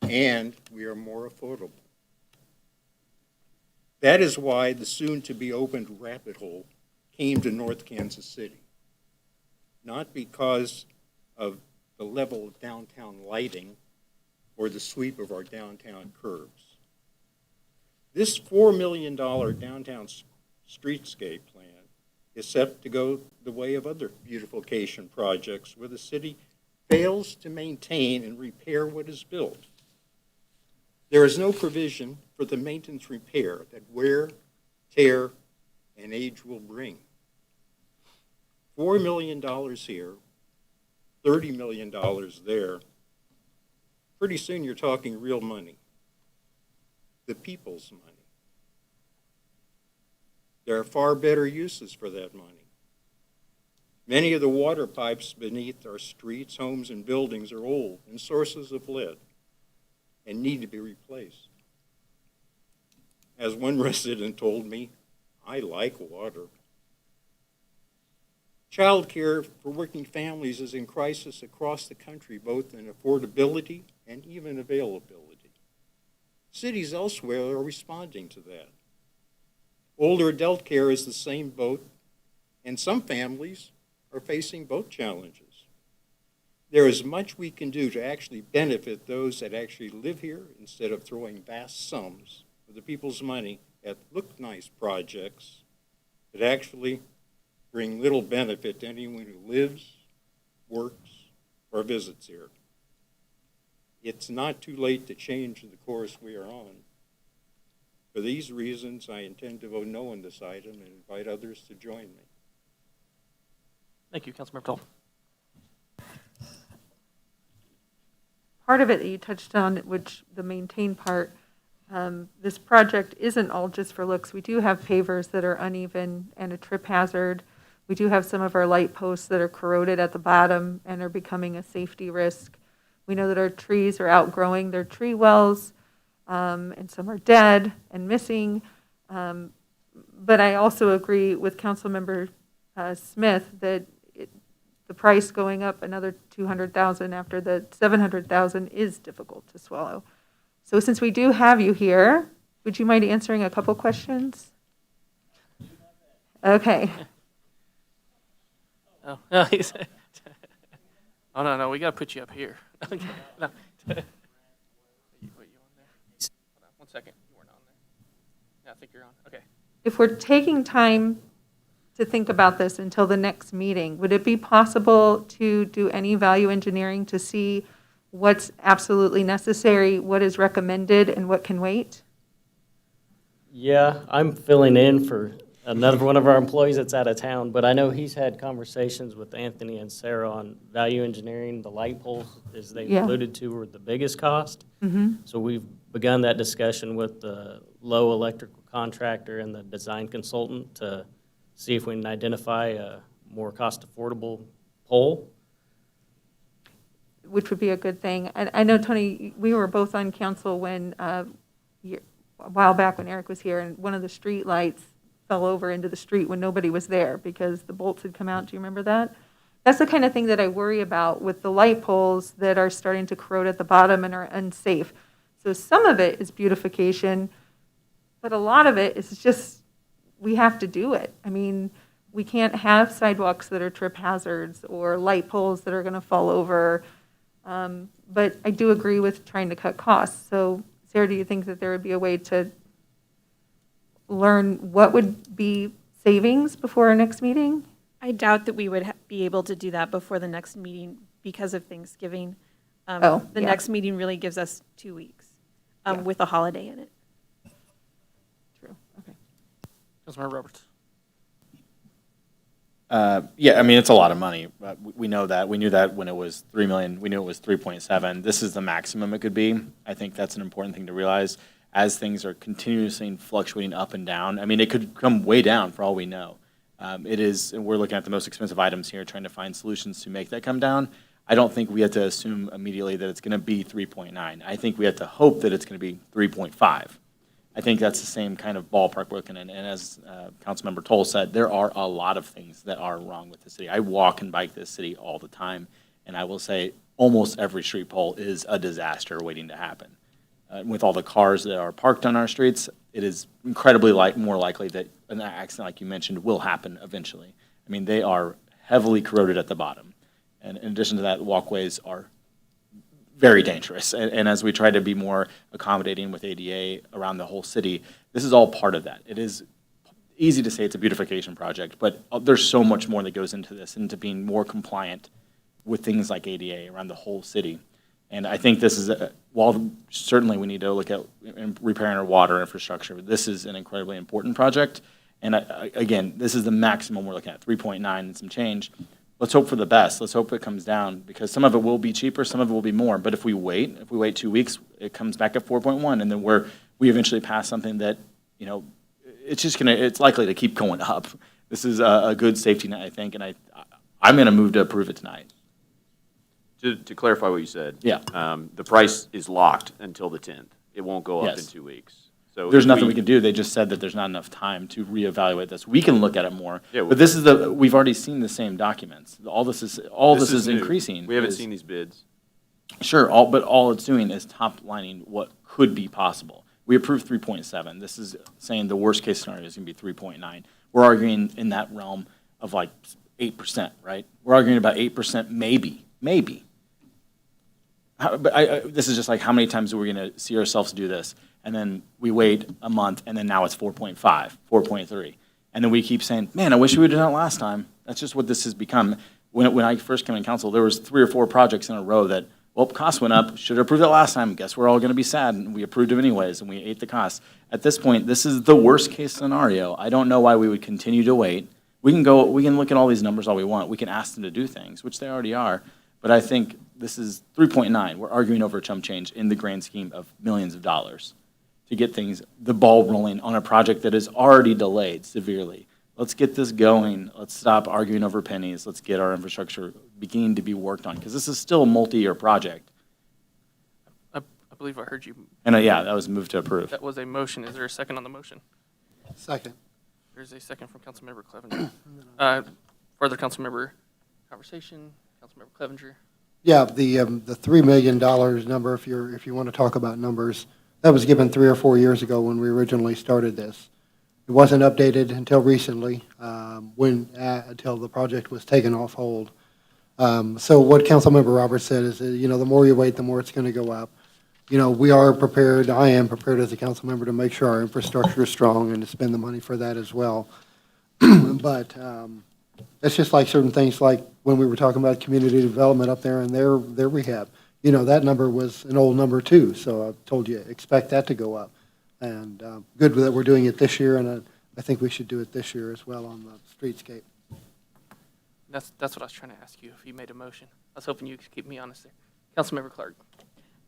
And we are more affordable. That is why the soon-to-be-opened Rabbit Hole came to North Kansas City. Not because of the level of downtown lighting or the sweep of our downtown curbs. This $4 million downtown streetscape plan is set to go the way of other beautification projects where the city fails to maintain and repair what is built. There is no provision for the maintenance repair that wear, tear, and age will bring. $4 million here, $30 million there. Pretty soon you're talking real money, the people's money. There are far better uses for that money. Many of the water pipes beneath our streets, homes, and buildings are old and sources of lead. and need to be replaced. As one resident told me, I like water. Childcare for working families is in crisis across the country, both in affordability and even availability. Cities elsewhere are responding to that. Older adult care is the same boat, and some families are facing both challenges. There is much we can do to actually benefit those that actually live here instead of throwing vast sums of the people's money at look-nice projects that actually bring little benefit to anyone who lives, works, or visits here. It's not too late to change the course we are on. For these reasons, I intend to vote no on this item and invite others to join me. Thank you, Councilmember Toll. Part of it that you touched on, which the maintain part, this project isn't all just for looks. We do have pavers that are uneven and a trip hazard. We do have some of our light posts that are corroded at the bottom and are becoming a safety risk. We know that our trees are outgrowing their tree wells, and some are dead and missing. But I also agree with Councilmember Smith that the price going up another $200,000 after the $700,000 is difficult to swallow. So since we do have you here, would you mind answering a couple questions? Okay. Oh, no, oh, no, we got to put you up here. Okay, no. Wait, you on there? Hold on, 1 second. You weren't on there. Yeah, I think you're on. Okay. If we're taking time to think about this until the next meeting, would it be possible to do any value engineering to see what's absolutely necessary, what is recommended, and what can wait? Yeah, I'm filling in for another one of our employees that's out of town, but I know he's had conversations with Anthony and Sarah on value engineering. The light poles, as they alluded to, were the biggest cost. So we've begun that discussion with the low electrical contractor and the design consultant to see if we can identify a more cost-affordable pole. Which would be a good thing. And I know, Tony, we were both on council when, a while back when Eric was here, and one of the street lights fell over into the street when nobody was there because the bolts had come out. Do you remember that? That's the kind of thing that I worry about with the light poles that are starting to corrode at the bottom and are unsafe. So some of it is beautification, but a lot of it is just, we have to do it. I mean, we can't have sidewalks that are trip hazards or light poles that are going to fall over. But I do agree with trying to cut costs. So, Sarah, do you think that there would be a way to learn what would be savings before our next meeting? I doubt that we would be able to do that before the next meeting because of Thanksgiving. The next meeting really gives us 2 weeks with a holiday in it. True. Okay. Councilmember Roberts. Yeah, I mean, it's a lot of money. We know that. We knew that when it was 3 million. We knew it was 3.7. This is the maximum it could be. I think that's an important thing to realize. As things are continuously fluctuating up and down, I mean, it could come way down for all we know. It is, and we're looking at the most expensive items here, trying to find solutions to make that come down. I don't think we have to assume immediately that it's going to be 3.9. I think we have to hope that it's going to be 3.5. I think that's the same kind of ballpark we're looking in. And as Councilmember Toll said, there are a lot of things that are wrong with the city. I walk and bike this city all the time, and I will say almost every street pole is a disaster waiting to happen. With all the cars that are parked on our streets, it is incredibly more likely that an accident, like you mentioned, will happen eventually. I mean, they are heavily corroded at the bottom. And in addition to that, walkways are very dangerous. And as we try to be more accommodating with ADA around the whole city, this is all part of that. It is easy to say it's a beautification project, but there's so much more that goes into this, into being more compliant with things like ADA around the whole city. And I think this is, while certainly we need to look at repairing our water infrastructure, this is an incredibly important project. And again, this is the maximum we're looking at, 3.9 and some change. Let's hope for the best. Let's hope it comes down, because some of it will be cheaper, some of it will be more. But if we wait 2 weeks, it comes back at 4.1, and then we eventually pass something that, you know, it's likely to keep going up. This is a good safety net, I think, and I'm going to move to approve it tonight. To clarify what you said. Yeah. The price is locked until the 10th. It won't go up in Yes. 2 weeks. So There's if nothing we can do. They just said that there's not enough time to reevaluate this. We can look at it more. Yeah, But this is we've already seen the same documents. All this is new. increasing. We haven't is- seen these bids. Sure, but all it's doing is top lining what could be possible. We approved 3.7. This is saying the worst case scenario is going to be 3.9. We're arguing in that realm of like 8%, right? We're arguing about 8% maybe. This is just like how many times are we going to see ourselves do this? And then we wait a month, and then now it's 4.5, 4.3. And then we keep saying, man, I wish we would have done it last time. That's just what this has become. When I first came in council, there was 3 or 4 projects in a row that, well, costs went up, should have approved it last time. Guess we're all going to be sad, and we approved it anyways, and we ate the costs. At this point, this is the worst case scenario. I don't know why we would continue to wait. We can look at all these numbers all we want. We can ask them to do things, which they already are. But I think this is 3.9. We're arguing over a chump change in the grand scheme of millions of dollars to get the ball rolling on a project that is already delayed severely. Let's get this going. Let's stop arguing over pennies. Let's get our infrastructure beginning to be worked on, because this is still a multi-year project. I believe I heard you. And yeah, that was moved to approve. That was a motion. Is there a second on the motion? Second. There's a second from Councilmember Clevenger. Further Councilmember conversation, Councilmember Clevenger. Yeah, the $3 million number, if you want to talk about numbers, that was given 3 or 4 years ago when we originally started this. It wasn't updated until recently, until the project was taken off hold. So what Councilmember Roberts said is, the more you wait, the more it's going to go up. We are prepared, I am prepared as a council member to make sure our infrastructure is strong and to spend the money for that as well. But it's just like certain things, like when we were talking about community development up there and their rehab. That number was an old number too, so I told you, expect that to go up. And good that we're doing it this year, and I think we should do it this year as well on the streetscape. That's what I was trying to ask you, if you made a motion. I was hoping you could keep me honest there. Councilmember Clark.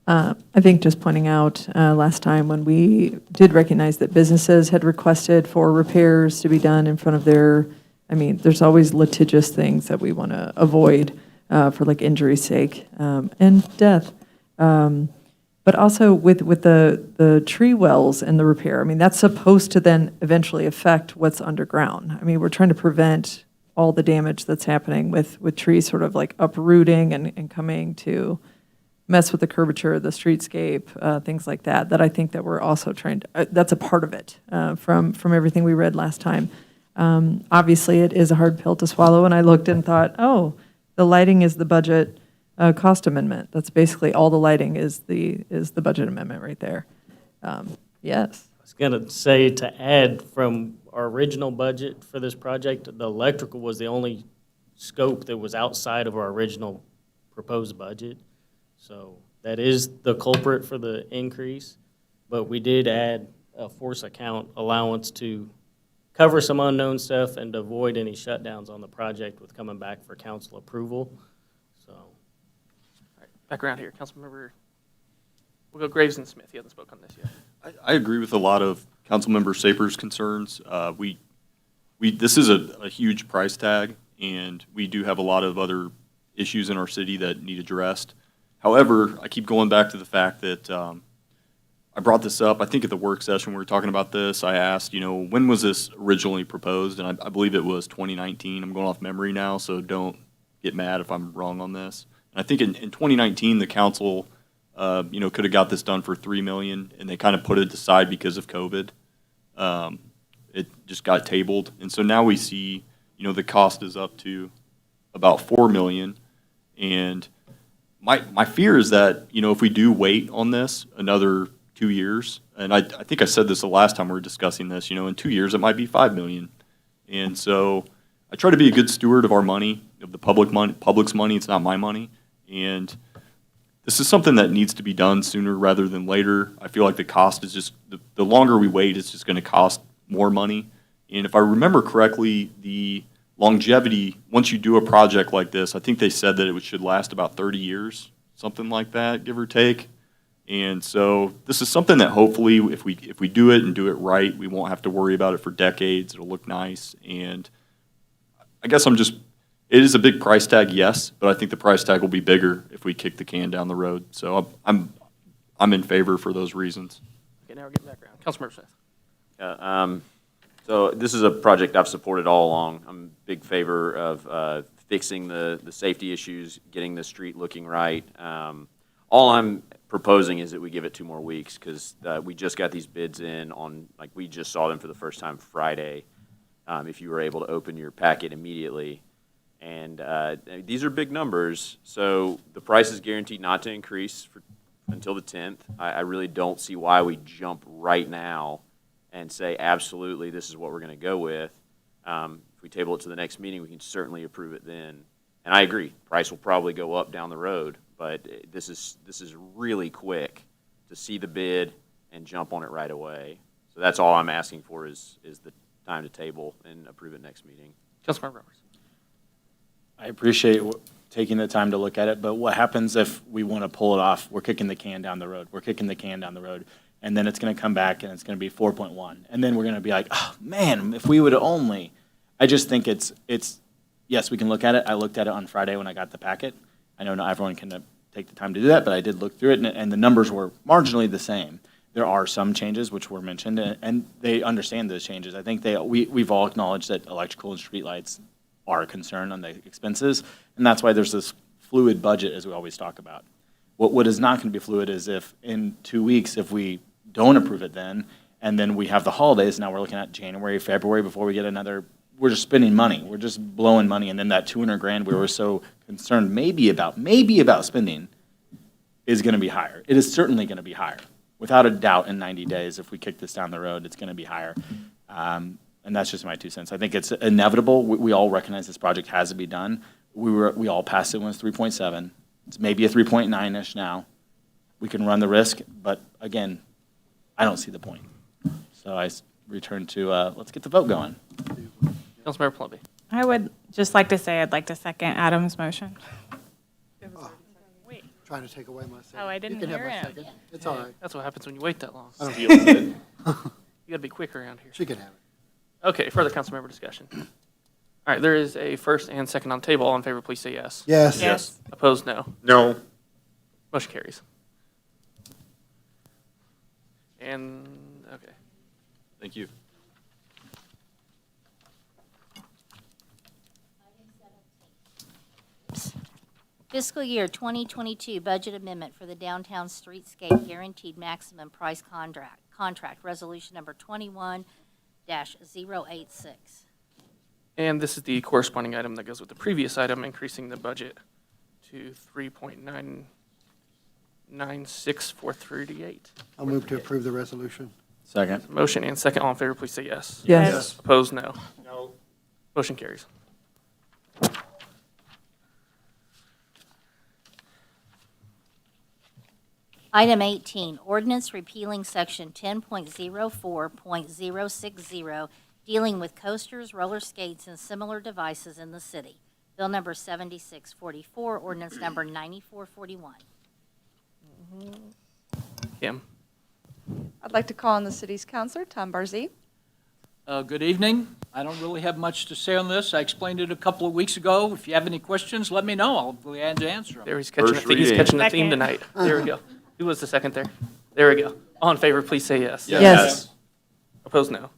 I think just pointing out, last time when we did recognize that businesses had requested for repairs to be done in front of there's always litigious things that we want to avoid for like injury's sake and death. But also with the tree wells and the repair, that's supposed to then eventually affect what's underground. We're trying to prevent all the damage that's happening with trees sort of like uprooting and coming to mess with the curvature of the streetscape, things like that I think that we're also trying to, that's a part of it from everything we read last time. Obviously, it is a hard pill to swallow, and I looked and thought, oh, the lighting is the budget cost amendment. That's basically all the lighting is the budget amendment right there. Yes. I was going to say, to add from our original budget for this project, the electrical was the only scope that was outside of our original proposed budget. So that is the culprit for the increase. But we did add a force account allowance to cover some unknown stuff and to avoid any shutdowns on the project with coming back for council approval. So, All right, back around here. Councilmember, we'll go Graves and Smith. He hasn't spoken on this yet. I agree with a lot of Councilmember Saper's concerns. This is a huge price tag, and we do have a lot of other issues in our city that need addressed. However, I keep going back to the fact that I brought this up, I think at the work session we were talking about this. I asked, when was this originally proposed? And I believe it was 2019. I'm going off memory now, so don't get mad if I'm wrong on this. And I think in 2019, the council, could have got this done for $3 million, and they kind of put it aside because of COVID. It just got tabled. And so now we see, the cost is up to about $4 million. And my fear is that, if we do wait on this another 2 years, and I think I said this the last time we were discussing this, in 2 years it might be $5 million. And so I try to be a good steward of our money, of the public's money. It's not my money. And this is something that needs to be done sooner rather than later. I feel like the cost is just, the longer we wait, it's just going to cost more money. And if I remember correctly, the longevity, once you do a project like this, I think they said that it should last about 30 years, something like that, give or take. And so this is something that hopefully, if we do it and do it right, we won't have to worry about it for decades. It'll look nice. And I guess I'm just it is a big price tag, yes, but I think the price tag will be bigger if we kick the can down the road. So I'm in favor for those reasons. Okay, now we're getting background. Councilmember Smith. Yeah, so this is a project I've supported all along. I'm a big favor of fixing the safety issues, getting the street looking right. All I'm proposing is that we give it 2 more weeks because we just got these bids in on, like, we just saw them for the first time Friday. If you were able to open your packet immediately. And these are big numbers, so the price is guaranteed not to increase until the 10th. I really don't see why we jump right now and say, absolutely, this is what we're going to go with. If we table it to the next meeting, we can certainly approve it then. And I agree, price will probably go up down the road, but this is really quick to see the bid and jump on it right away. So that's all I'm asking for is the time to table and approve it next meeting. Councilmember Roberts. I appreciate taking the time to look at it, but what happens if we want to pull it off? We're kicking the can down the road. We're kicking the can down the road, and then it's going to come back and it's going to be 4.1, and then we're going to be like, oh man, if we would only. I just think it's yes, we can look at it. I looked at it on Friday when I got the packet. I know not everyone can take the time to do that, but I did look through it, and the numbers were marginally the same. There are some changes which were mentioned, and they understand those changes. I think we've all acknowledged that electrical and streetlights are a concern on the expenses, and that's why there's this fluid budget, as we always talk about. What is not going to be fluid is if in 2 weeks, if we don't approve it then, and then we have the holidays, now we're looking at January, February before we get another, we're just spending money. We're just blowing money, and then that $200,000 we were so concerned maybe about spending is going to be higher. It is certainly going to be higher. Without a doubt, in 90 days, if we kick this down the road, it's going to be higher. And that's just my 2 cents. I think it's inevitable. We all recognize this project has to be done. We all passed it when it was 3.7. It's maybe a 3.9-ish now. We can run the risk, but again, I don't see the point. So I return to let's get the vote going. Councilmember Plumby. I would just like to say I'd like to second Adam's motion. Trying to take away my second. Oh, I didn't You can have hear my him. second. It's all right. That's what happens when you wait that long. I don't- You got to be quick around here. She can have it. Okay, further councilmember discussion. All right, there is a first and second on the table. All in favor, please say yes. Yes. Yes. Opposed, no. No. Motion carries. And, okay. Thank you. Fiscal year 2022 budget amendment for the downtown streetscape guaranteed maximum price contract, resolution number 21-086. And this is the corresponding item that goes with the previous item, increasing the budget to 3.996438. I'll move to approve the resolution. Second. Motion and second. All in favor, please say yes. Yes. Opposed, no. No. Motion carries. Item 18, ordinance repealing section 10.04.060, dealing with coasters, roller skates, and similar devices in the city. Bill number 7644, ordinance number 9441. Kim. I'd like to call on the city's councilor, Tom Barzee. Good evening. I don't really have much to say on this. I explained it a couple of weeks ago. If you have any questions, let me know. I'll be glad to answer them. There, he's catching, First he's reading. catching the theme Second. tonight. There we go. Who was the second there? There we go. All in favor, please say yes. Yes. Opposed, no.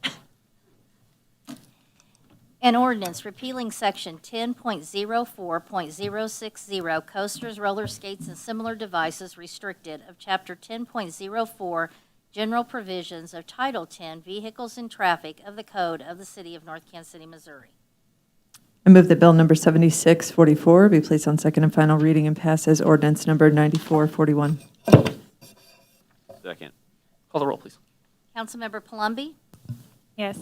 An ordinance repealing section 10.04.060, coasters, roller skates, and similar devices restricted of chapter 10.04, general provisions of Title 10, vehicles and traffic of the code of the city of North Kansas City, Missouri. I move that bill number 7644 be placed on second and final reading and pass as ordinance number 9441. Second. Call the roll, please. Councilmember Palumbi? Yes.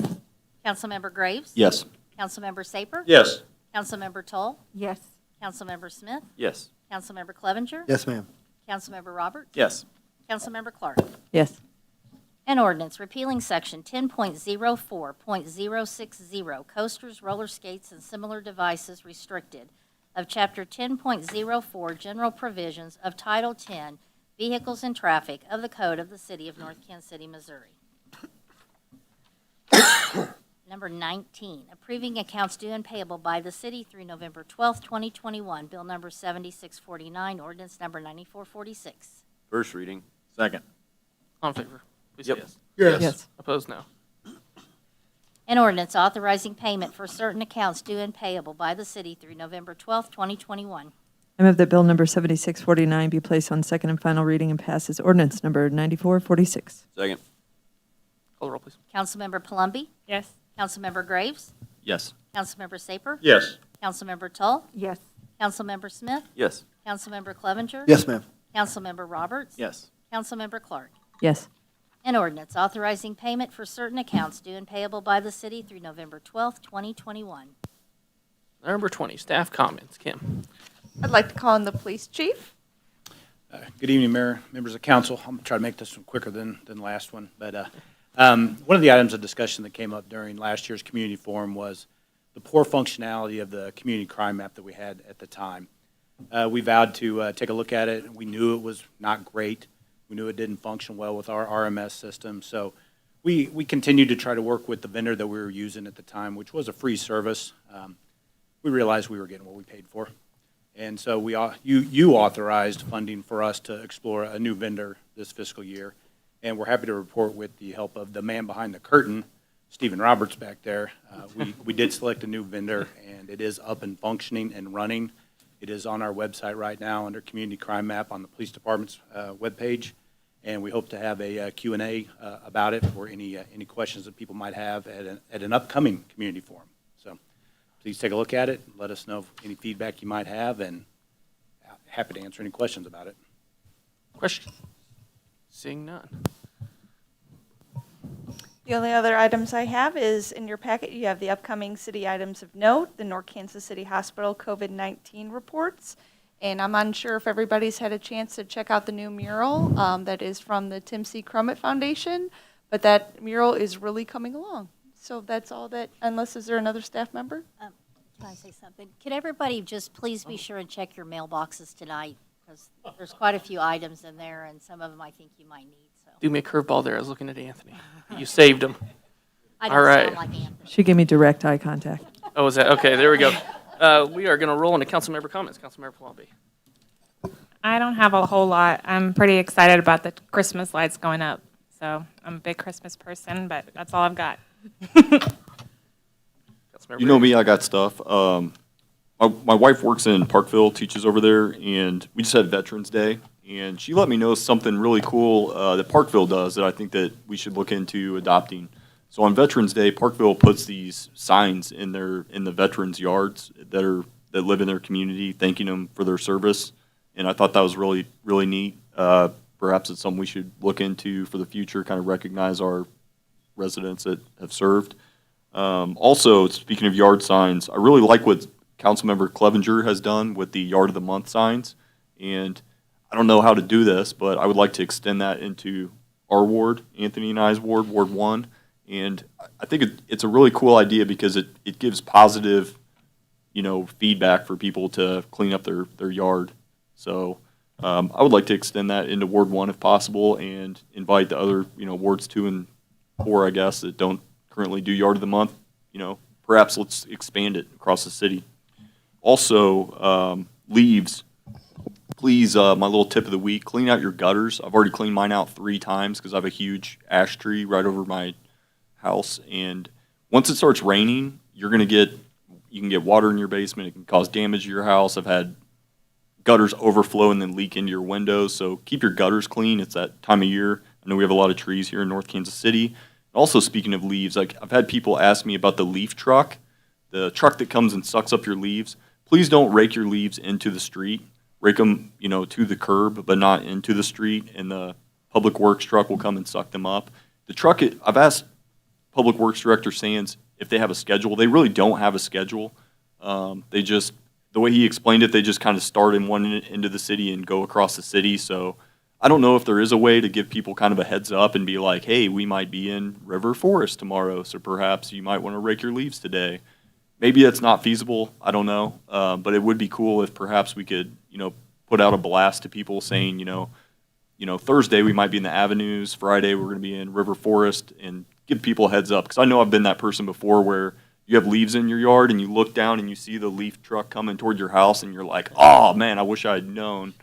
Councilmember Graves? Yes. Councilmember Saper? Yes. Councilmember Toll? Yes. Councilmember Smith? Yes. Councilmember Clevenger? Yes, ma'am. Councilmember Roberts? Yes. Councilmember Clark? Yes. An ordinance repealing section 10.04.060, coasters, roller skates, and similar devices restricted of chapter 10.04, general provisions of Title 10, vehicles and traffic of the code of the city of North Kansas City, Missouri. Number 19, approving accounts due and payable by the city through November 12th, 2021. Bill number 7649, ordinance number 9446. First reading. Second. All in favor? Please Yep. say yes. Yes. Opposed, no. An ordinance authorizing payment for certain accounts due and payable by the city through November 12th, 2021. I move that Bill number 7649 be placed on second and final reading and pass as ordinance number 9446. Second. Call the roll, please. Councilmember Palumbi? Yes. Councilmember Graves? Yes. Councilmember Saper? Yes. Councilmember Tull? Yes. Councilmember Smith? Yes. Councilmember Clevenger? Yes, ma'am. Councilmember Roberts? Yes. Councilmember Clark? Yes. An ordinance authorizing payment for certain accounts due and payable by the city through November 12th, 2021. Number 20, staff comments. Kim. I'd like to call in the police chief. Good evening, Mayor, members of council. I'm going to try to make this one quicker than the last one. But one of the items of discussion that came up during last year's community forum was the poor functionality of the community crime map that we had at the time. We vowed to take a look at it. We knew it was not great. We knew it didn't function well with our RMS system. So we continued to try to work with the vendor that we were using at the time, which was a free service. We realized we were getting what we paid for. And so you authorized funding for us to explore a new vendor this fiscal year. And we're happy to report, with the help of the man behind the curtain, Stephen Roberts back there, we did select a new vendor, and it is up and functioning and running. It is on our website right now under Community Crime Map on the Police Department's webpage. And we hope to have a Q&A about it, or any questions that people might have at an upcoming community forum. So please take a look at it, let us know any feedback you might have, and happy to answer any questions about it. Question? Seeing none. The only other items I have is in your packet, you have the upcoming city items of note, the North Kansas City Hospital COVID-19 reports. And I'm unsure if everybody's had a chance to check out the new mural that is from the Tim C. Crummett Foundation, but that mural is really coming along. So that's all that, unless is there another staff member? Can I say something? Could everybody just please be sure and check your mailboxes tonight? Because there's quite a few items in there, and some of them I think you might need, so. Do me a curveball there. I was looking at Anthony. You saved him. I All don't right. sound like Anthony. She gave me direct eye contact. Oh, is that? Okay, there we go. We are going to roll into council member comments. Councilmember Palumbi. I don't have a whole lot. I'm pretty excited about the Christmas lights going up. So I'm a big Christmas person, but that's all I've got. Councilmember You know me, I got stuff. My wife works in Parkville, teaches over there, and we just had Veterans Day, and she let me know something really cool that Parkville does that I think that we should look into adopting. So on Veterans Day, Parkville puts these signs in the veterans' yards that live in their community, thanking them for their service, and I thought that was really, really neat. Perhaps it's something we should look into for the future, kind of recognize our residents that have served. Also, speaking of yard signs, I really like what Councilmember Clevenger has done with the Yard of the Month signs, and I don't know how to do this, but I would like to extend that into our ward, Anthony and I's ward, Ward 1, and I think it's a really cool idea because it gives positive, feedback for people to clean up their yard. So I would like to extend that into Ward 1 if possible, and invite the other, Wards 2 and 4, I guess, that don't currently do Yard of the Month. Perhaps let's expand it across the city. Also, leaves. Please, my little tip of the week, clean out your gutters. I've already cleaned mine out 3 times because I have a huge ash tree right over my house. And once it starts raining, you can get water in your basement. It can cause damage to your house. I've had gutters overflow and then leak into your windows. So keep your gutters clean. It's that time of year. I know we have a lot of trees here in North Kansas City. Also, speaking of leaves, I've had people ask me about the leaf truck, the truck that comes and sucks up your leaves. Please don't rake your leaves into the street. Rake them, to the curb, but not into the street, and the Public Works truck will come and suck them up. The truck, I've asked Public Works Director Sands if they have a schedule. They really don't have a schedule. The way he explained it, they just kind of start in one end of the city and go across the city. So I don't know if there is a way to give people kind of a heads up and be like, hey, we might be in River Forest tomorrow, so perhaps you might want to rake your leaves today. Maybe that's not feasible. I don't know. But it would be cool if perhaps we could, put out a blast to people saying, Thursday we might be in the avenues. Friday we're going to be in River Forest, and give people a heads up, because I know I've been that person before where you have leaves in your yard and you look down and you see the leaf truck coming toward your house and you're like, oh man, I wish I had known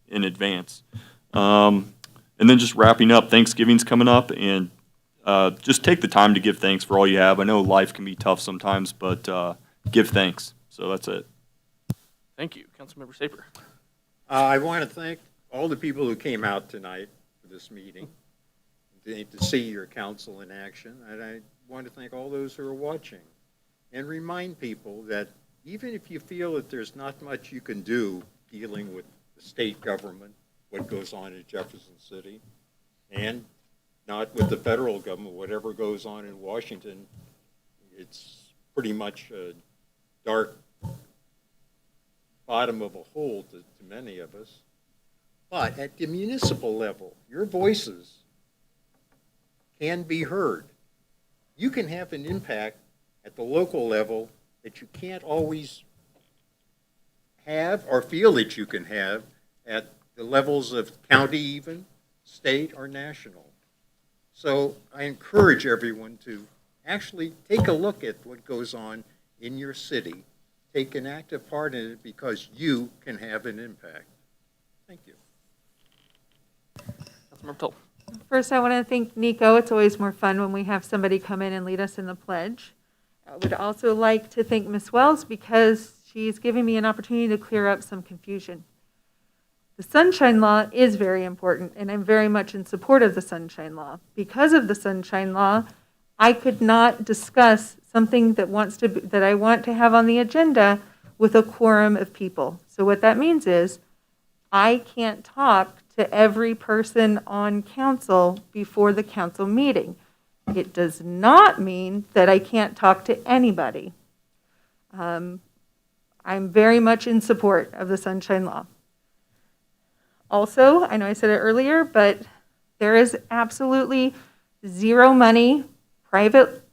in advance. And then just wrapping up, Thanksgiving's coming up, and just take the time to give thanks for all you have. I know life can be tough sometimes, but give thanks. So that's it. Thank you. Councilmember Saper. I want to thank all the people who came out tonight for this meeting to see your council in action. And I want to thank all those who are watching and remind people that even if you feel that there's not much you can do dealing with the state government, what goes on in Jefferson City, and not with the federal government, whatever goes on in Washington, it's pretty much a dark bottom of a hole to many of us. But at the municipal level, your voices can be heard. You can have an impact at the local level that you can't always have or feel that you can have at the levels of county even, state, or national. So I encourage everyone to actually take a look at what goes on in your city. Take an active part in it because you can have an impact. Thank you. Councilmember Toll. First, I want to thank Nico. It's always more fun when we have somebody come in and lead us in the pledge. I would also like to thank Ms. Wells because she's giving me an opportunity to clear up some confusion. The Sunshine Law is very important, and I'm very much in support of the Sunshine Law. Because of the Sunshine Law, I could not discuss something that I want to have on the agenda with a quorum of people. So what that means is I can't talk to every person on council before the council meeting. It does not mean that I can't talk to anybody. I'm very much in support of the Sunshine Law. Also, I know I said it earlier, but there is absolutely zero money, private,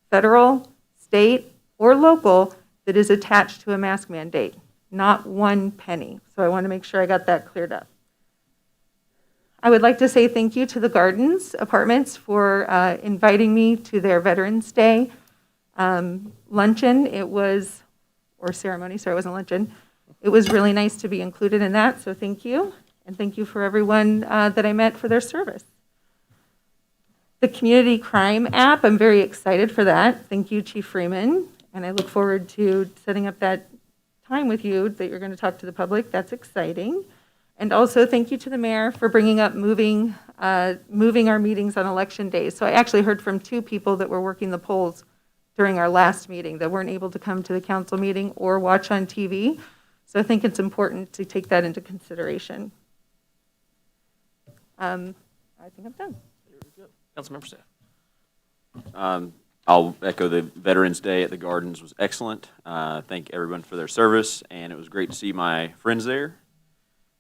federal, state, or local, that is attached to a mask mandate. Not one penny. So I want to make sure I got that cleared up. I would like to say thank you to the Gardens Apartments for inviting me to their Veterans Day luncheon. Or ceremony, sorry, it wasn't luncheon. It was really nice to be included in that, so thank you. And thank you for everyone that I met for their service. The Community Crime app, I'm very excited for that. Thank you, Chief Freeman. And I look forward to setting up that time with you that you're going to talk to the public. That's exciting. And also thank you to the mayor for bringing up moving our meetings on election days. So I actually heard from 2 people that were working the polls during our last meeting that weren't able to come to the council meeting or watch on TV. So I think it's important to take that into consideration. I think I'm done. Councilmember Staff. I'll echo the Veterans Day at the Gardens was excellent. Thank everyone for their service, and it was great to see my friends there.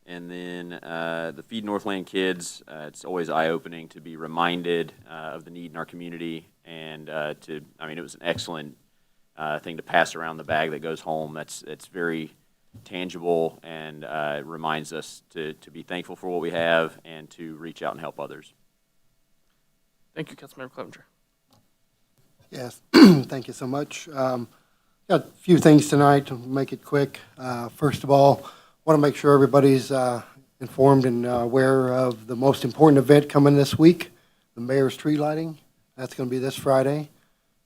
And then the Feed Northland kids, it's always eye-opening to be reminded of the need in our community, and it was an excellent thing to pass around the bag that goes home. It's very tangible, and it reminds us to be thankful for what we have and to reach out and help others. Thank you, Councilmember Clevenger. Yes, thank you so much. Got a few things tonight to make it quick. First of all, want to make sure everybody's informed and aware of the most important event coming this week, the mayor's tree lighting. That's going to be this Friday.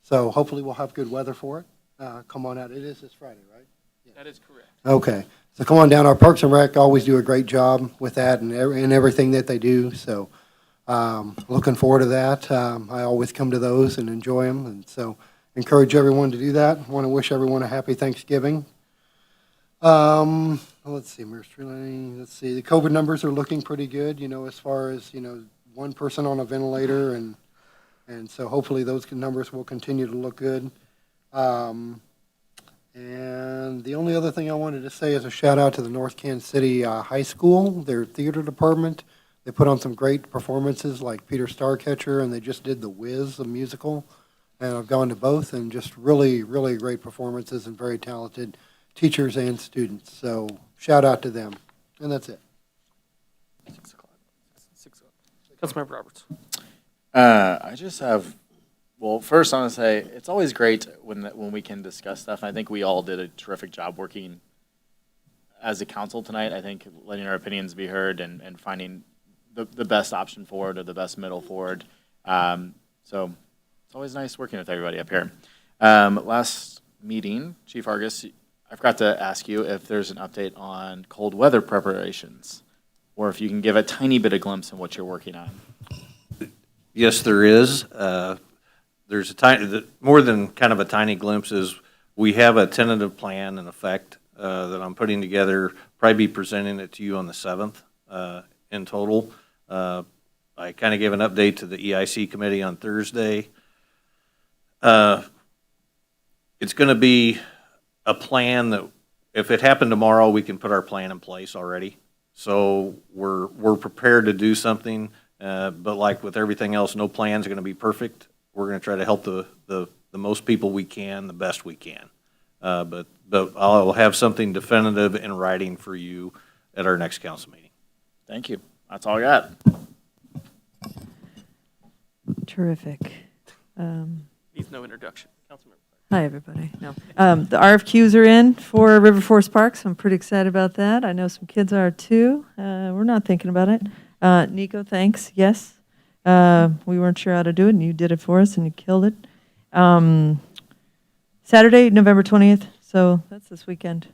So hopefully we'll have good weather for it. Come on out. It is this Friday, right? Yeah. That is correct. Okay. So come on down. Our Parks and Rec always do a great job with that and everything that they do. So looking forward to that. I always come to those and enjoy them. And so encourage everyone to do that. I want to wish everyone a happy Thanksgiving. Let's see, Mayor's tree lighting. Let's see. The COVID numbers are looking pretty good, as far as, one person on a ventilator. And so hopefully those numbers will continue to look good. And the only other thing I wanted to say is a shout out to the North Kansas City High School, their theater department. They put on some great performances like Peter Starcatcher, and they just did The Wiz, the musical. And I've gone to both, and just really, really great performances and very talented teachers and students. So shout out to them. And that's it. 6 o'clock. Councilmember Roberts. I just have Well, first, I want to say it's always great when we can discuss stuff. I think we all did a terrific job working as a council tonight. I think letting our opinions be heard and finding the best option forward or the best middle forward. So it's always nice working with everybody up here. Last meeting, Chief Argus, I forgot to ask you if there's an update on cold weather preparations, or if you can give a tiny bit of glimpse on what you're working on. Yes, there is. There's a tiny, more than kind of a tiny glimpse is we have a tentative plan in effect that I'm putting together, probably be presenting it to you on the 7th in total. I kind of gave an update to the EIC committee on Thursday. It's going to be a plan that if it happened tomorrow, we can put our plan in place already. So we're prepared to do something, but like with everything else, no plans are going to be perfect. We're going to try to help the most people we can, the best we can. But I'll have something definitive in writing for you at our next council meeting. Thank you. That's all I got. Terrific. Needs no introduction. Councilmember. Hi, everybody. No. The RFQs are in for River Forest Park, so I'm pretty excited about that. I know some kids are too. We're not thinking about it. Nico, thanks. Yes. We weren't sure how to do it, and you did it for us, and you killed it. Saturday, November 20th, so that's this weekend.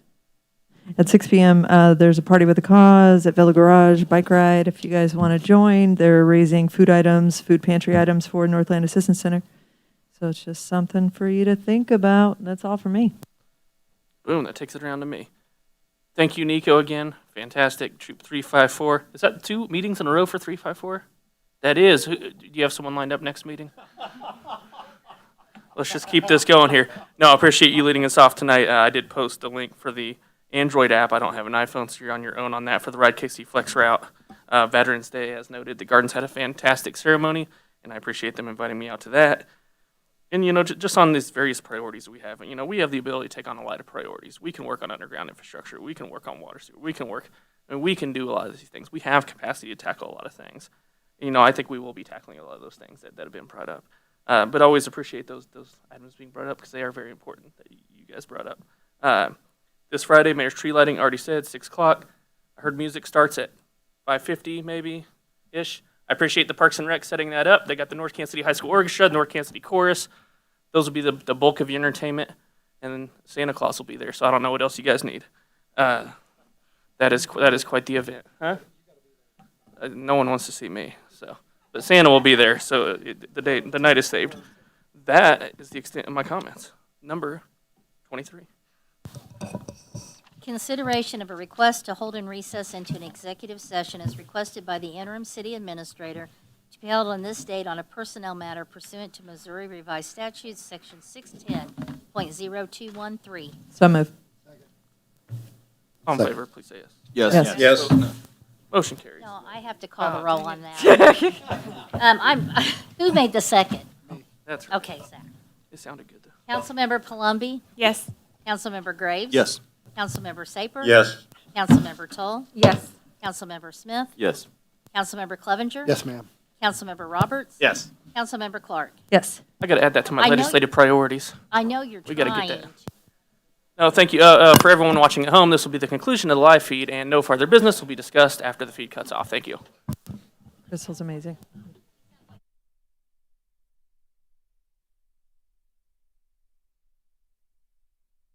At 6 p.m., there's a party with a cause at Villa Garage, bike ride. If you guys want to join, they're raising food items, food pantry items for Northland Assistance Center. So it's just something for you to think about. That's all for me. Boom, that takes it around to me. Thank you, Nico, again. Fantastic. Troop 354. Is that 2 meetings in a row for 354? That is. Do you have someone lined up next meeting? Let's just keep this going here. No, I appreciate you leading us off tonight. I did post a link for the Android app. I don't have an iPhone, so you're on your own on that for the Ride KC Flex route. Veterans Day, as noted, the Gardens had a fantastic ceremony, and I appreciate them inviting me out to that. And, just on these various priorities we have, we have the ability to take on a lot of priorities. We can work on underground infrastructure. We can work on water sewer. We can do a lot of these things. We have capacity to tackle a lot of things. I think we will be tackling a lot of those things that have been brought up. But I always appreciate those items being brought up because they are very important that you guys brought up. This Friday, Mayor's tree lighting, already said, 6 o'clock. I heard music starts at 5:50 maybe-ish. I appreciate the Parks and Rec setting that up. They got the North Kansas City High School Orchestra, North Kansas City Chorus. Those will be the bulk of your entertainment. And then Santa Claus will be there, so I don't know what else you guys need. That is quite the event. Huh? No one wants to see me, so. But Santa will be there, so the night is saved. That is the extent of my comments. Number 23. Consideration of a request to hold in recess into an executive session as requested by the interim city administrator to be held on this date on a personnel matter pursuant to Missouri Revised Statutes, Section 610.0213. So moved. All in favor, please say yes. Yes. Yes. Motion carries. No, I have to call the roll on that. Who made the second? That's right. Okay, Zach. It sounded good, though. Councilmember Palumbi? Yes. Councilmember Graves? Yes. Councilmember Saper? Yes. Councilmember Toll? Yes. Councilmember Smith? Yes. Councilmember Clevenger? Yes, ma'am. Councilmember Roberts? Yes. Councilmember Clark? Yes. I got to add that to my I know- legislative priorities. I know you're We trying. gotta get that. No, thank you. For everyone watching at home, this will be the conclusion of the live feed, and no further business will be discussed after the feed cuts off. Thank you. Crystal's amazing.